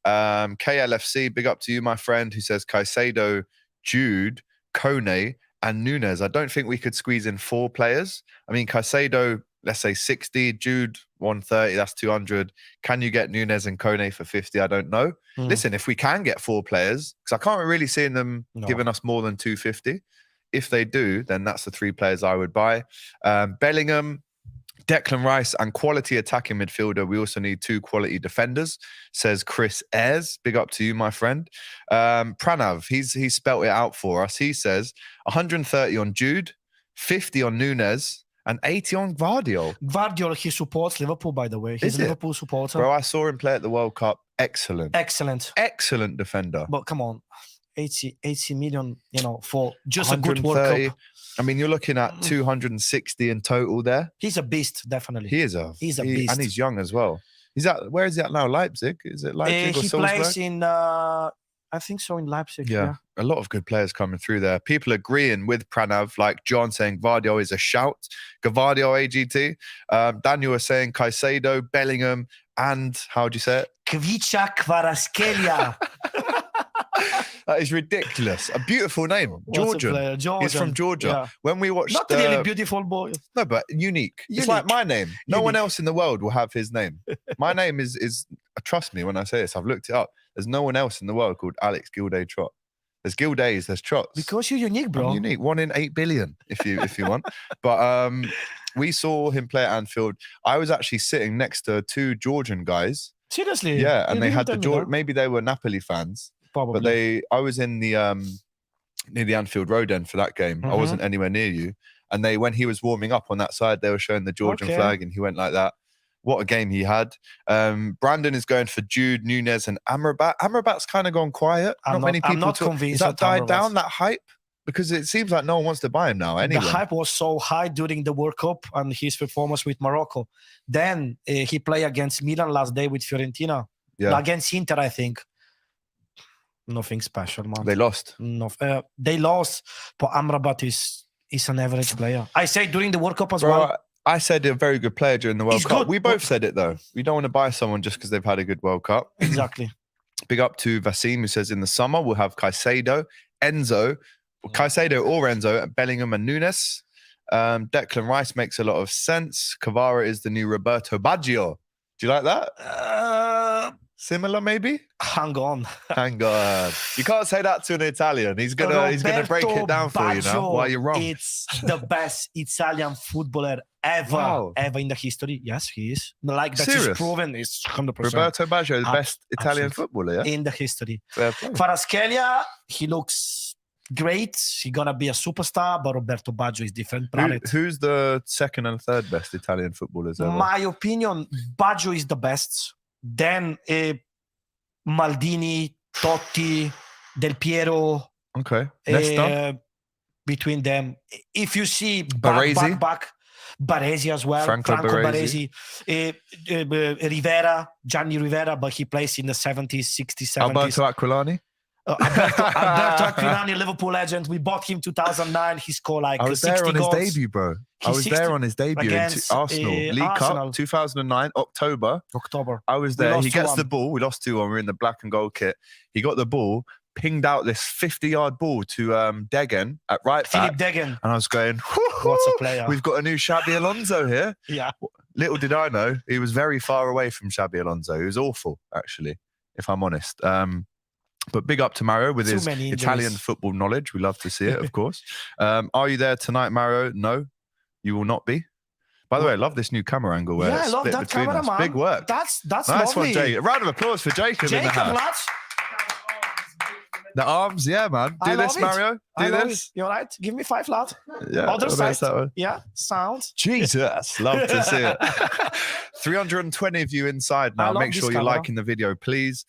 KLFC, big up to you, my friend, who says Caicedo, Jude, Kone, and Nunes. I don't think we could squeeze in 4 players. I mean, Caicedo, let's say 60, Jude 130, that's 200. Can you get Nunes and Kone for 50? I don't know. Listen, if we can get 4 players, because I can't really see them giving us more than 250. If they do, then that's the 3 players I would buy. Bellingham, Declan Rice, and quality attacking midfielder. We also need 2 quality defenders, says Chris Ayres. Big up to you, my friend. Pranav, he's spelt it out for us. He says 130 on Jude, 50 on Nunes, and 80 on Gvardiol. Gvardiol, he supports Liverpool, by the way. He's a Liverpool supporter. Bro, I saw him play at the World Cup. Excellent. Excellent Defender. But come on, 80 million, for just a good World Cup. I mean, you're looking at 260 in total there. He's a beast, definitely. He's a beast. And he's young as well. Where is he at now? Leipzig? Is it Leipzig or Salzburg? He plays in, I think so, in Leipzig. Yeah. A lot of good players coming through there. People agreeing with Pranav, like John saying Gvardiol is a shout. Gvardiol AGT. Daniel is saying Caicedo, Bellingham, and how do you say it? Kvicha Kvaratskhelia. That is ridiculous. A beautiful name. Georgian. He's from Georgia. Yeah. When we watched... Not really beautiful boy. No, but unique. It's like my name. No one else in the world will have his name. My name is trust me when I say this, I've looked it up. There's no one else in the world called Alex Gilday Trott. There's Gildays, there's Trotts. Because you're unique, bro. I'm unique. 1 in 8 billion, if you want. But we saw him play at Anfield. I was actually sitting next to 2 Georgian guys. Seriously? Yeah, and they had maybe they were Napoli fans. Probably. But I was in the near the Anfield Road end for that game. I wasn't anywhere near you. And when he was warming up on that side, they were showing the Georgian flag, and he went like that. What a game he had. Brandon is going for Jude, Nunes, and Amrabat. Amrabat's kind of gone quiet. Not many people. I'm not convinced. Has that died down, that hype? Because it seems like no one wants to buy him now anyway. The hype was so high during the World Cup and his performance with Morocco. Then he played against Milan last day with Fiorentina. Yeah. Against Inter, I think. Nothing special, man. They lost. They lost, but Amrabat is an average player. I say during the World Cup as well. I said a very good player during the World Cup. We both said it, though. We don't want to buy someone just because they've had a good World Cup. Exactly. Big up to Vasim, who says in the summer we'll have Caicedo, Caicedo or Enzo, Bellingham and Nunes. Declan Rice makes a lot of sense. Kvara is the new Roberto Baggio. Do you like that? Similar, maybe? Hang on. You can't say that to an Italian. He's gonna break it down for you now. Why you're wrong. It's the best Italian footballer ever in the history. Yes, he is. Like that is proven. It's 100%. Roberto Baggio, the best Italian footballer, in the history. Kvaratskhelia, he looks great. He's gonna be a superstar, but Roberto Baggio is different. Who's the second and third best Italian footballers ever? My opinion, Baggio is the best. Then Maldini, Totti, Del Piero. Okay. Nesta. Between them, if you see back, Baresi as well. Franco Baresi. Rivera, Gianni Rivera, but he plays in the 70s, 60s, 70s. Alberto Aquilani. Alberto Aquilani, Liverpool legend. We bought him 2009. He scored like 60 goals. I was there on his debut, bro. I was there on his debut in Arsenal. League Cup, 2009, October. I was there. He gets the ball. We lost 2-1. We're in the black and gold kit. He got the ball, pinged out this 50-yard ball to Degen at right back. Philip Degen. And I was going, what's a player? We've got a new Xabi Alonso here. Yeah. Little did I know, he was very far away from Xabi Alonso. He was awful, actually, if I'm honest. But big up to Mario with his Italian football knowledge. We love to see it, of course. Are you there tonight, Mario? No, you will not be. By the way, I love this new camera angle where it's split between us. Man. Big work. That's nice lovely. One, Jacob. Round of applause for Jacob in the house. Lads. The arms, yeah, man. Do this, Mario. Do this. You all right? Give me 5, lad. Yeah. Other side. Yeah, sound. Jesus, love to see it. 320 of you inside now. Make sure you're liking the video, please.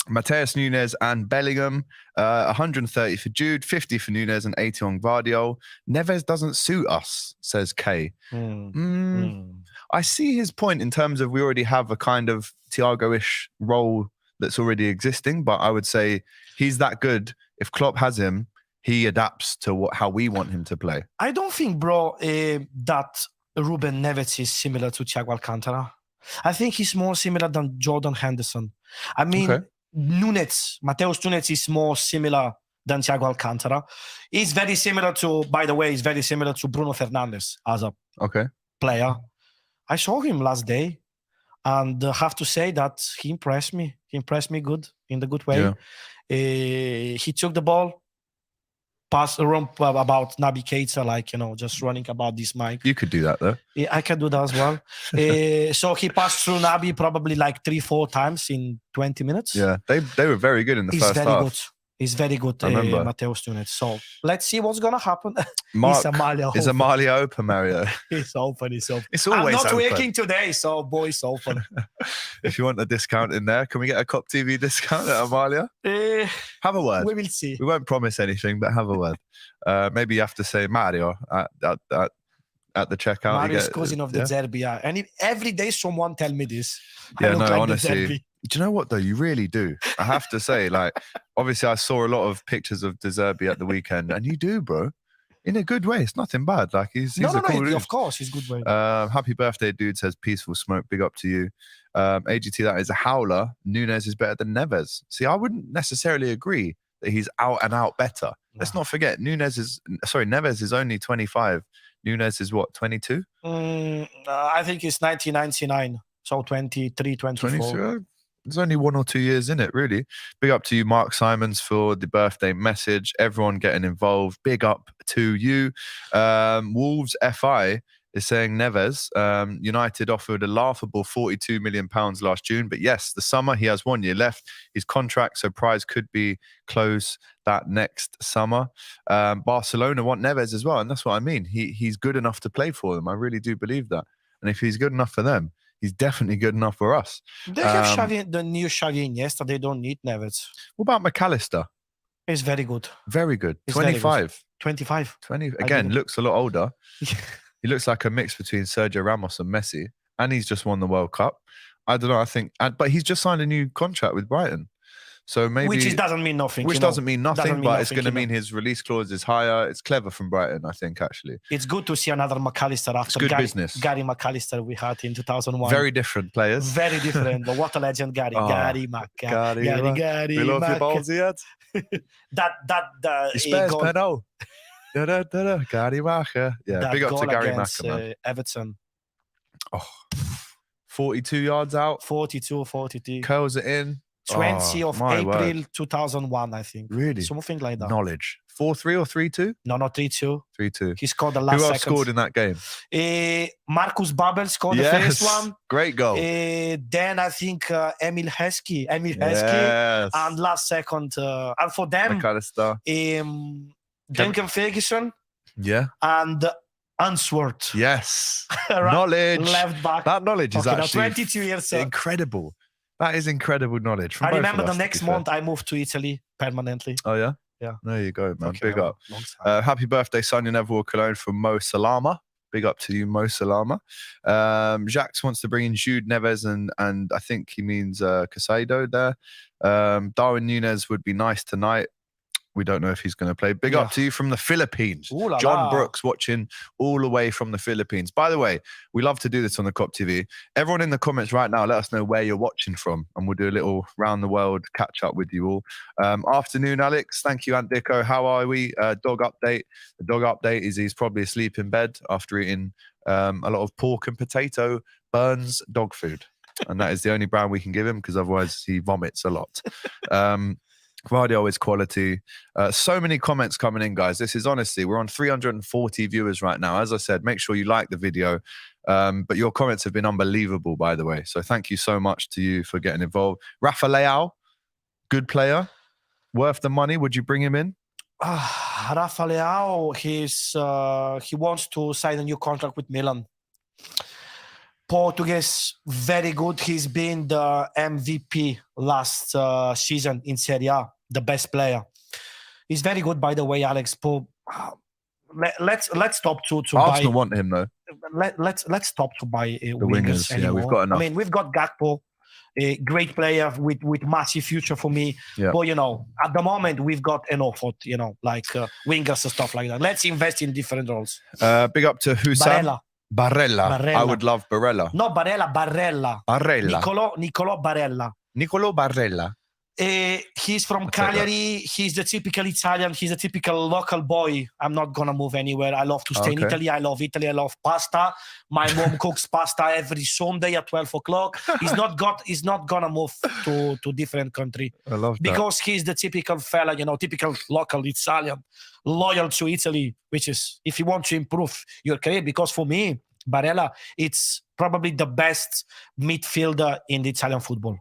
Mateus Nunes and Bellingham, 130 for Jude, 50 for Nunes, and 80 on Gvardiol. Neves doesn't suit us, says Kay. I see his point in terms of we already have a kind of Thiago-ish role that's already existing, but I would say he's that good. If Klopp has him, he adapts to how we want him to play. I don't think, bro, that Ruben Neves is similar to Thiago Alcantara. I think he's more similar than Jordan Henderson. I mean, Mateus Nunes is more similar than Thiago Alcantara. He's very similar to, by the way, he's very similar to Bruno Fernandes as a player. I saw him last day, and I have to say that he impressed me. He impressed me good, in the good way. Yeah. He took the ball, passed around about Naby Keita, like, just running about this mic. You could do that, though. Yeah, I can do that as well. So he passed through Naby probably like 3-4 times in 20 minutes. Yeah, they were very good in the first half. Good. He's very good, Mateus Nunes. So let's see what's going to happen. Mark, is Amalia open, Mario? It's open. It's always I'm not open. working today, so boy, it's open. If you want a discount in there, can we get a Kop TV discount at Amalia? Have a word. We will see. We won't promise anything, but have a word. Maybe you have to say Mario at the checkout. Mario's cousin of the Derby. Yeah. And every day someone tell me this. Yeah, no, honestly. Do you know what, though? You really do. I have to say, like, obviously I saw a lot of pictures of De Zerbi at the weekend, and you do, bro. In a good way. It's nothing bad. Like, he's a cool dude. Of course, he's good way. Happy birthday, dude, says Peaceful Smoke. Big up to you. AGT, that is a howler. Nunes is better than Neves. See, I wouldn't necessarily agree that he's out and out better. No. Let's not forget, Neves is only 25. Nunes is what, 22? I think it's 1999. So 23, 24. 22? There's only 1 or 2 years in it, really. Big up to you, Mark Simons, for the birthday message. Everyone getting involved. Big up to you. Wolves FI is saying Neves. United offered a laughable £42 million last June. But yes, the summer, he has 1 year left. His contract, so prize could be close that next summer. Barcelona want Neves as well. And that's what I mean. He's good enough to play for them. I really do believe that. And if he's good enough for them, he's definitely good enough for us. They have the new Xavi Iniesta. They don't need Neves. What about McAllister? He's very good. Very good. He's 25. Very good. 25. 20. Again, looks a lot older. He looks like a mix between Sergio Ramos and Messi. And he's just won the World Cup. I don't know. But he's just signed a new contract with Brighton. So maybe, which doesn't mean nothing. Doesn't mean nothing, but it's going to mean his release clause is higher. It's clever from Brighton, I think, actually. It's good to see another McAllister after business. Gary McAllister we had in 2001. Very different players. Very different. But what a legend, Gary. Gary Mac. Gary. We love your balls yet. That Spurs pedal. Gary Mac. Yeah, big up to Gary Mac, man. Everton. 42 yards out. 42. Curls it in. 20 of April 2001, I think. Really? Something like that. Knowledge. 4-3 or 3-2? No, 3-2. 3-2. He scored the last Who else second. scored in that game? Marcus Babbel scored the first one. Great goal. Then I think Emil Heskey. Yes. And last second. And for them, McAllister. Duncan Ferguson. Yeah. And Unsworth. Yes. Right. Knowledge. Left back. That knowledge is actually 22 years old. Incredible. That is incredible knowledge. I remember the next month I moved to Italy permanently. Oh, yeah? Yeah. There you go, man. Okay, Big up. Happy birthday, Sonia Neville Cologne from Mo Salama. Big up to you, Mo Salama. Jacques wants to bring in Jude Neves and I think he means Casado there. Darwin Núñez would be nice tonight. We don't know if he's going to play. Big up to you from the Philippines. John Brooks watching all the way from the Philippines. By the way, we love to do this on the Kop TV. Everyone in the comments right now, let us know where you're watching from and we'll do a little round the world catch up with you all. Afternoon, Alex. Thank you, Aunt Dicko. How are we? Dog update. The dog update is he's probably asleep in bed after eating a lot of pork and potato Burns dog food. And that is the only brand we can give him because otherwise he vomits a lot. Gvardiol is quality. So many comments coming in, guys. This is honestly, we're on 340 viewers right now. As I said, make sure you like the video. But your comments have been unbelievable, by the way. So thank you so much to you for getting involved. Rafa Leao, good player, worth the money. Would you bring him in? Rafa Leao, he wants to sign a new contract with Milan. Portuguese, very good. He's been the MVP last season in Serie A, the best player. He's very good, by the way, Alex. Let's stop to Arsenal buy. want him though. Let's stop to buy The wingers wingers, anymore. yeah, we've got enough. I mean, we've got Gakpo, a great player with massive future for me. Yeah. But at the moment we've got enough of like wingers and stuff like that. Let's invest in different roles. Big up to Hussam. Barella. Barella. I would love Barella. No, Barella. Nicolò Barella. Nicolò Barella. He's from Cagliari. He's the typical Italian. He's a typical local boy. I'm not gonna move anywhere. I love to stay in Italy. I love Italy. I love pasta. My mom cooks pasta every Sunday at 12 o'clock. He's not gonna move to different country. I love that. Because he's the typical fella, typical local Italian, loyal to Italy, which is if you want to improve your career. Because for me, Barella, it's probably the best midfielder in the Italian football.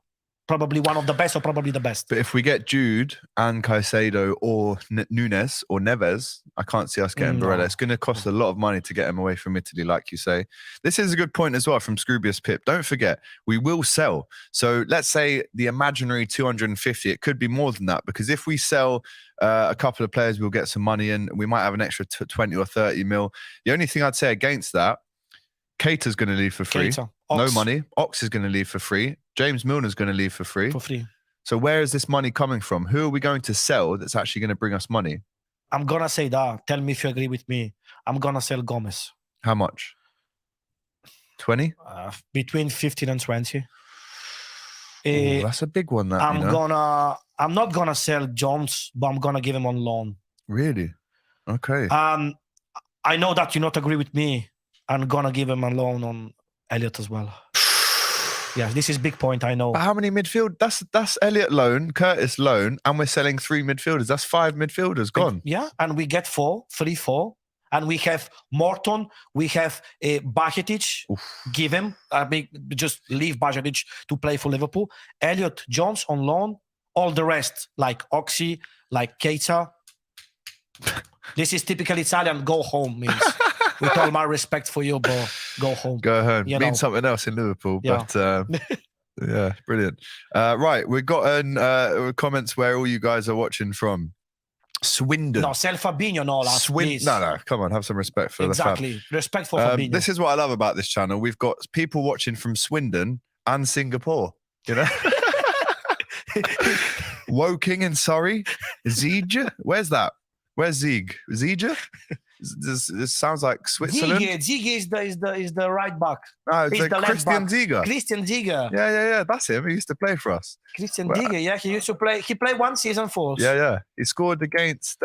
Probably one of the best, or probably the best. But if we get Jude and Caicedo or Nunes or Neves, I can't see us getting Barella. It's going to cost a lot of money to get him away from Italy, like you say. This is a good point as well from Scroobius Pip. Don't forget, we will sell. So let's say the imaginary 250, it could be more than that, because if we sell a couple of players, we'll get some money in. We might have an extra 20 or 30 mil. The only thing I'd say against that, Keita's going to leave for free. No money. Ox is going to leave for free. James Milner's going to leave for free. So where is this money coming from? Who are we going to sell that's actually going to bring us money? I'm going to say that. Tell me if you agree with me. I'm going to sell Gomez. How much? 20? Between 15 and 20. That's a big one. That I'm not going to sell Jones, but I'm going to give him on loan. Really? Okay. I know that you not agree with me. I'm going to give him a loan on Elliot as well. Yeah, this is big point, I know. But how many midfield? That's Elliot loan, Curtis loan, and we're selling 3 midfielders. That's 5 midfielders gone. Yeah, and we get 4. And we have Morton, we have Bajcetic, give him, just leave Bajcetic to play for Liverpool. Elliot, Jones on loan, all the rest, like Oxy, like Keita. This is typical Italian, go home means. With all my respect for you, but go home. Go home. Means something else in Liverpool, but yeah, brilliant. Right, we've got comments where all you guys are watching from. Swindon. No, sell Fabinho, no, please. No, come on, have some respect for the Exactly, respect for Fabinho. This is what I love about this channel. We've got people watching from Swindon and Singapore, Woking in Surrey. Ziege? Where's that? Where's Ziege? Ziege? This sounds like Switzerland. Ziege is the right back. No, it's the Christian Ziege. Christian Ziege. Yeah. That's him. He used to play for us. Christian Ziege, yeah. He used to play. He played 1 season for us. Yeah. He scored against...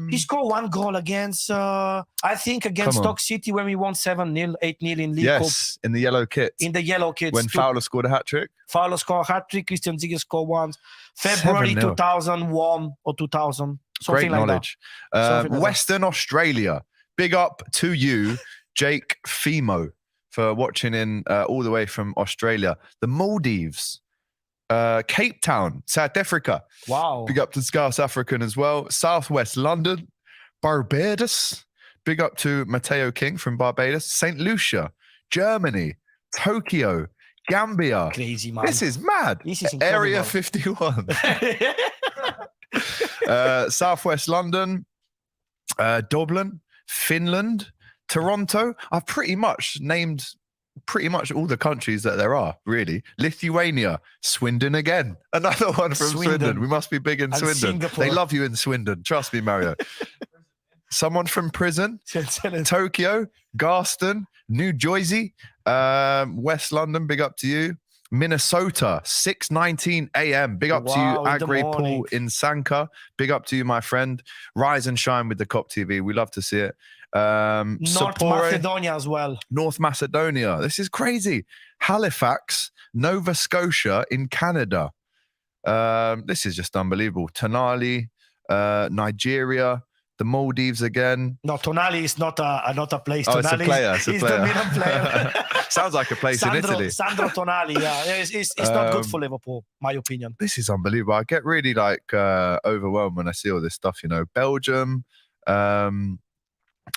He scored 1 goal against, I think, against Stoke City when we won 7-0, 8-0 in League Cup. Yes, in the yellow kit. In the yellow kit. When Fowler scored a hat-trick. Fowler scored a hat-trick. Christian Ziege scored 1. February 2001 or 2000. Something Great like knowledge. That. Western Australia. Big up to you, Jake Fimo, for watching in all the way from Australia. The Maldives, Cape Town, South Africa. Wow. Big up to South African as well. Southwest London, Barbados. Big up to Matteo King from Barbados. St. Lucia, Germany, Tokyo, Gambia. Crazy, man. This is mad. This is Area 51. Southwest London, Dublin, Finland, Toronto. I've pretty much named all the countries that there are, really. Lithuania, Swindon again. Another one from Swindon. We must be big in Swindon. Singapore. They love you in Swindon. Trust me, Mario. Someone from prison, Tokyo, Garston, New Jersey, West London, big up to you. Minnesota, 6:19 a.m. Big up to you, Agri Paul in Sanka. Big up to you, my friend. Rise and shine with the Kop TV. We love to see it. North Macedonia as well. North Macedonia. This is crazy. Halifax, Nova Scotia in Canada. This is just unbelievable. Tonali, Nigeria. The Maldives again. No, Tonali is not a place. Oh, Tonali it's a player. It's a he's player. the Milan player. Sounds like a place in Italy. Sandro Tonali, yeah. It's not good for Liverpool, my opinion. This is unbelievable. I get really overwhelmed when I see all this stuff, Belgium,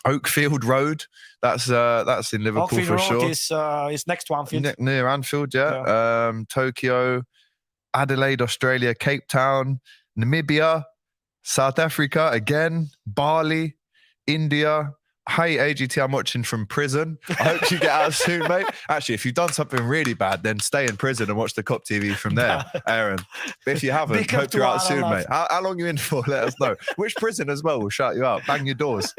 Oakfield Road. That's in Liverpool Oakfield for Road sure. is next to Anfield. Near Anfield, yeah. Tokyo, Adelaide, Australia, Cape Town, Namibia, South Africa again, Bali, India. Hi, AGT, I'm watching from prison. I hope you get out soon, mate. Actually, if you've done something really bad, then stay in prison and watch the Kop TV from there, Aaron. But if you haven't, hope you're out soon, mate. How long are you in for? Let us know. Which prison as well will shut you out? Bang your doors.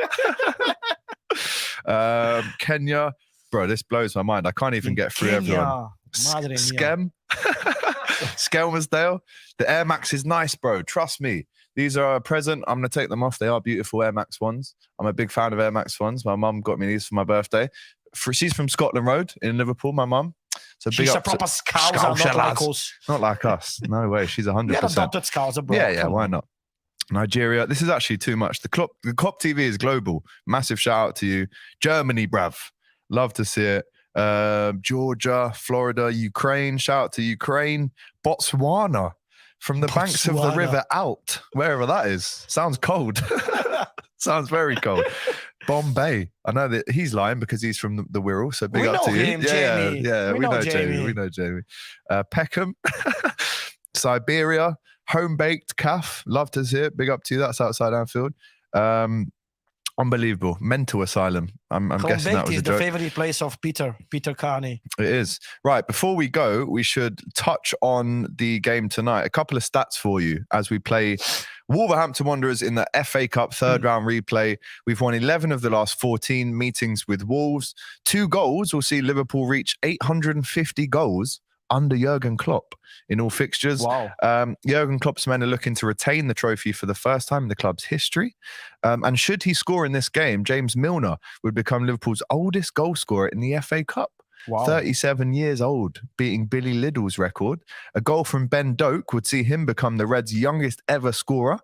Kenya. Bro, this blows my mind. I can't even get through everyone. Skelmersdale. The Air Max is nice, bro. Trust me. These are a present. I'm going to take them off. They are beautiful Air Max ones. I'm a big fan of Air Max ones. My mum got me these for my birthday. She's from Scotland Road in Liverpool, my mum. So she's a proper Scouser, not like us. No way. She's 100%. Yeah, adopted Scouser, bro. Yeah, why not? Nigeria. This is actually too much. The Kop TV is global. Massive shout out to you. Germany, bruv. Love to see it. Georgia, Florida, Ukraine. Shout out to Ukraine. Botswana. From the banks of the river out, wherever that is. Sounds cold. Sounds very cold. Bombay. I know that he's lying because he's from the Wirral, so big up to you. Yeah, we know Jamie. We know Jamie. Peckham. Siberia. Home-baked calf. Love to see it. Big up to you. That's outside Anfield. Unbelievable. Mental asylum. I'm guessing that was a joke. The favorite place of Peter Carney. It is. Right, before we go, we should touch on the game tonight. A couple of stats for you as we play Wolverhampton Wanderers in the FA Cup third round replay. We've won 11 of the last 14 meetings with Wolves. 2 goals will see Liverpool reach 850 goals under Jurgen Klopp in all fixtures. Wow. Jurgen Klopp's men are looking to retain the trophy for the first time in the club's history. And should he score in this game, James Milner would become Liverpool's oldest goal scorer in the FA Cup. Wow. 37 years old, beating Billy Liddell's record. A goal from Ben Doak would see him become the Reds' youngest ever scorer.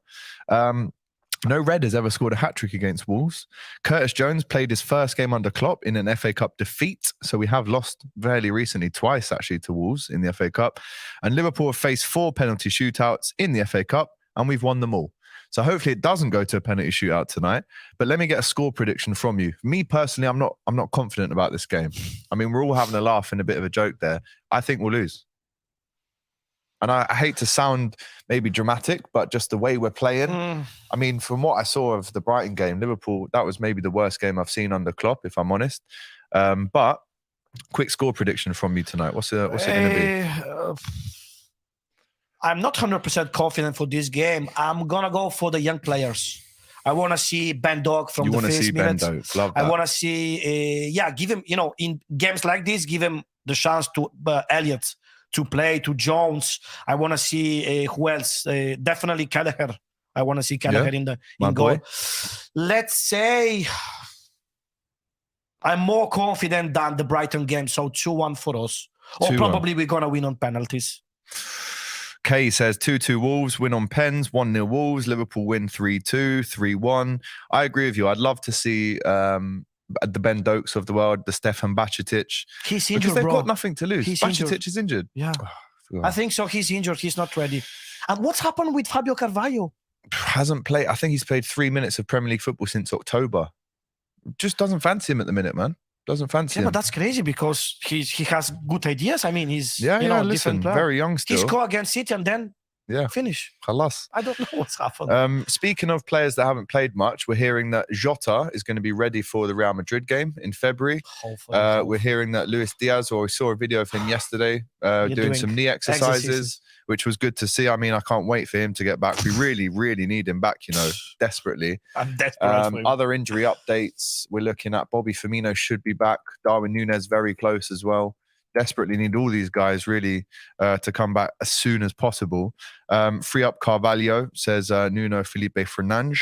No Red has ever scored a hat-trick against Wolves. Curtis Jones played his first game under Klopp in an FA Cup defeat. So we have lost fairly recently, twice actually, to Wolves in the FA Cup. And Liverpool have faced 4 penalty shootouts in the FA Cup, and we've won them all. So hopefully it doesn't go to a penalty shootout tonight. But let me get a score prediction from you. Me personally, I'm not confident about this game. I mean, we're all having a laugh and a bit of a joke there. I think we'll lose. And I hate to sound maybe dramatic, but just the way we're playing. I mean, from what I saw of the Brighton game, Liverpool, that was maybe the worst game I've seen under Klopp, if I'm honest. But quick score prediction from you tonight. What's it going to be? I'm not 100% confident for this game. I'm going to go for the young players. I want to see Ben Doak from the first minute. Love that. I want to see, give him, in games like this, give him the chance to Elliott to play, to Jones. I want to see who else? Definitely Kelleher. I want to see Kelleher in goal. Let's say I'm more confident than the Brighton game. So 2-1 for us. Or probably we're going to win on penalties. Kay says 2-2 Wolves, win on pens, 1-0 Wolves, Liverpool win 3-2, 3-1. I agree with you. I'd love to see the Ben Dokes of the world, the Stefan Bajcetic. He's injured, because they've got nothing to lose. Bajcetic is injured. Yeah. I think so. He's injured. He's not ready. And what's happened with Fabio Carvalho? Hasn't played. I think he's played 3 minutes of Premier League football since October. Just doesn't fancy him at the minute, man. Doesn't fancy him. But that's crazy because he has good ideas. I mean, he's listen, very young still. He scored against City and then finish. Khalas. I don't know what's happened. Speaking of players that haven't played much, we're hearing that Jota is going to be ready for the Real Madrid game in February. Hopefully. We're hearing that Luis Diaz, or we saw a video of him yesterday doing some knee exercises, which was good to see. I mean, I can't wait for him to get back. We really, really need him back, desperately. I'm desperate. Other injury updates, we're looking at Bobby Firmino should be back. Darwin Núñez very close as well. Desperately need all these guys really to come back as soon as possible. Free up Carvalho, says Nuno Felipe Fernandes,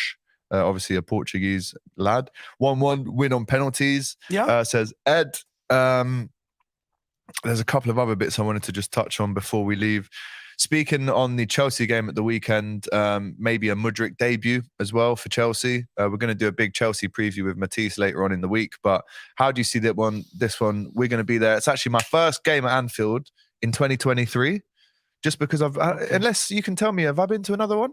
obviously a Portuguese lad. 1-1 win on penalties, says Ed. There's a couple of other bits I wanted to just touch on before we leave. Speaking on the Chelsea game at the weekend, maybe a Mudryk debut as well for Chelsea. We're going to do a big Chelsea preview with Matisse later on in the week. But how do you see that one? This one, we're going to be there. It's actually my first game at Anfield in 2023. Just because unless you can tell me, have I been to another one?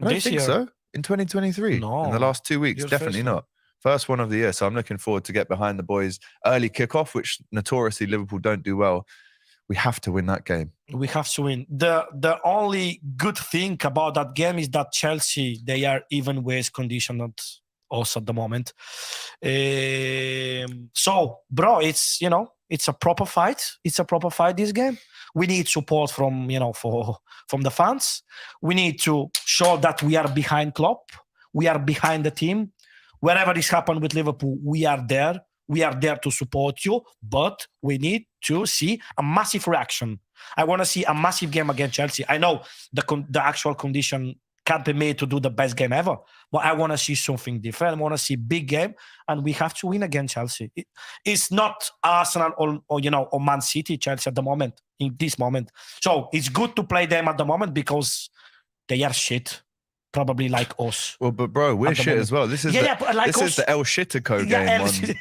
I don't think so. In 2023, in the last 2 weeks, definitely not. First one of the year. So I'm looking forward to get behind the boys. Early kickoff, which notoriously Liverpool don't do well. We have to win that game. We have to win. The only good thing about that game is that Chelsea, they are even worse conditioned than us at the moment. So, bro, it's a proper fight. It's a proper fight, this game. We need support from the fans. We need to show that we are behind Klopp. We are behind the team. Wherever this happened with Liverpool, we are there. We are there to support you, but we need to see a massive reaction. I want to see a massive game against Chelsea. I know the actual condition can't be made to do the best game ever, but I want to see something different. I want to see big game, and we have to win against Chelsea. It's not Arsenal or Man City, Chelsea at the moment, in this moment. So it's good to play them at the moment they are shit. Probably like us. Well, but bro, we're shit as well. This is the El Shitico game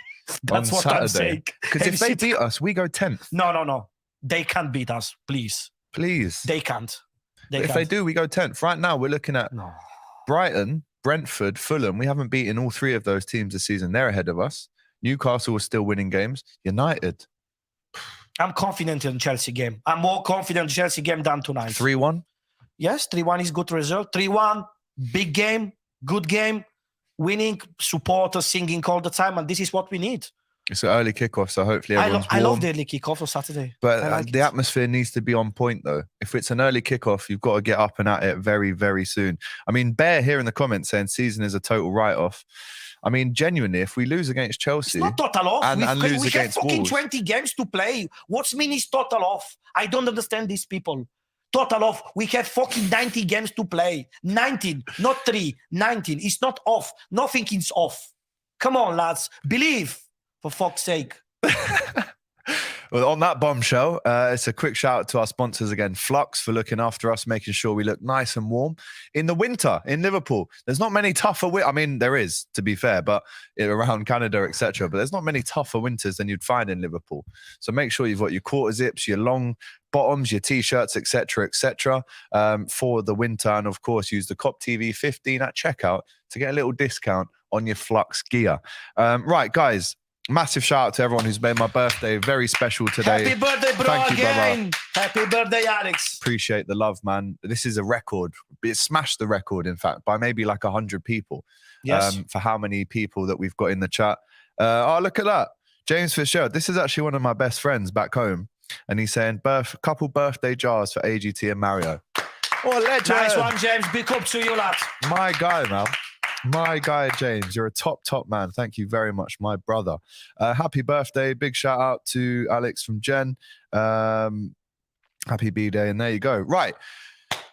That's on what Saturday. I'm saying. Because if they beat us, we go 10th. No. They can't beat us, please. They can't. If they do, we go 10th. Right now, we're looking at Brighton, Brentford, Fulham. We haven't beaten all three of those teams this season. They're ahead of us. Newcastle is still winning games. United. I'm confident in Chelsea game. I'm more confident in Chelsea game than tonight. 3-1? Yes, 3-1 is good result. 3-1, big game, good game. Winning, supporters singing all the time, and this is what we need. It's an early kickoff, so hopefully everyone's warm. I love the early kickoff on Saturday. But the atmosphere needs to be on point, though. If it's an early kickoff, you've got to get up and at it very, very soon. I mean, Bear here in the comments saying season is a total write-off. I mean, genuinely, if we lose against Chelsea... It's not total off. And lose we against have fucking Wolves... 20 games to play. What's mean is total off? I don't understand these people. Total off. We have fucking 90 games to play. 19, not 3. 19. It's not off. Nothing is off. Come on, lads. Believe, for fuck's sake. Well, on that bombshell, it's a quick shout out to our sponsors again, Flux, for looking after us, making sure we look nice and warm. In the winter, in Liverpool, there's not many tougher I mean, there is, to be fair, but around Canada, etc. But there's not many tougher winters than you'd find in Liverpool. So make sure you've got your quarter zips, your long bottoms, your t-shirts, etc., for the winter. And of course, use the Kop TV 15 at checkout to get a little discount on your Flux gear. Right, guys. Massive shout out to everyone who's made my birthday very special today. Happy birthday, bro, Thank you, again. brother. Happy birthday, Alex. Appreciate the love, man. This is a record. It smashed the record, in fact, by maybe like 100 people. Yes. For how many people that we've got in the chat. Oh, look at that. James Fitzgerald. This is actually one of my best friends back home. And he's saying, couple birthday jars for AGT and Mario. Oh, legend. Nice one, James. Big up to you, lad. My guy, man. My guy, James, you're a top man. Thank you very much, my brother. Happy birthday. Big shout out to Alex from Jen. Happy B-Day. And there you go. Right.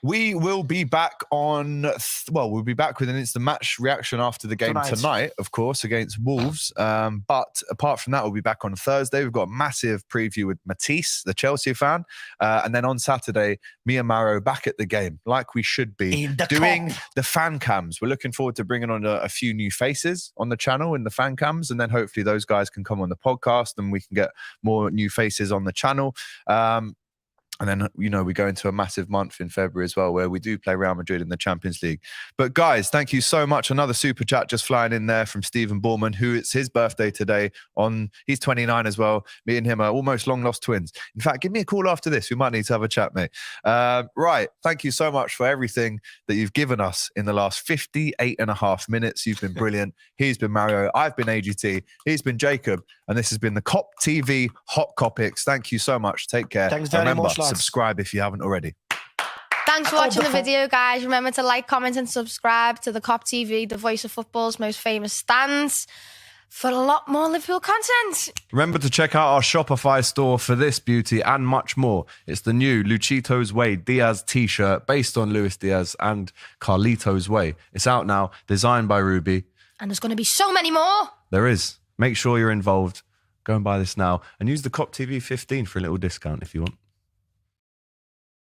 We will be back we'll be back with an instant match reaction after the game tonight, of course, against Wolves. But apart from that, we'll be back on Thursday. We've got a massive preview with Matisse, the Chelsea fan. And then on Saturday, me and Maro back at the game, like we should be, doing the fan cams. We're looking forward to bringing on a few new faces on the channel in the fan cams. And then hopefully those guys can come on the podcast and we can get more new faces on the channel. And then, we go into a massive month in February as well, where we do play Real Madrid in the Champions League. But guys, thank you so much. Another super chat just flying in there from Stephen Borman, who it's his birthday today. He's 29 as well. Me and him are almost long lost twins. In fact, give me a call after this. We might need to have a chat, mate. Right. Thank you so much for everything that you've given us in the last 58.5 minutes. You've been brilliant. He's been Mario. I've been AGT. He's been Jacob. And this has been the Kop TV Hot Kopics. Thank you so much. Take care. Thanks very much, lads. Subscribe if you haven't already. Thanks for watching the video, guys. Remember to like, comment and subscribe to the Kop TV, the voice of football's most famous stands, for a lot more Liverpool content. Remember to check out our Shopify store for this beauty and much more. It's the new Luchito's Way Diaz t-shirt based on Luis Diaz and Carlito's Way. It's out now, designed by Rubi. And there's going to be so many more. There is. Make sure you're involved. Go and buy this now and use the Kop TV 15 for a little discount if you want.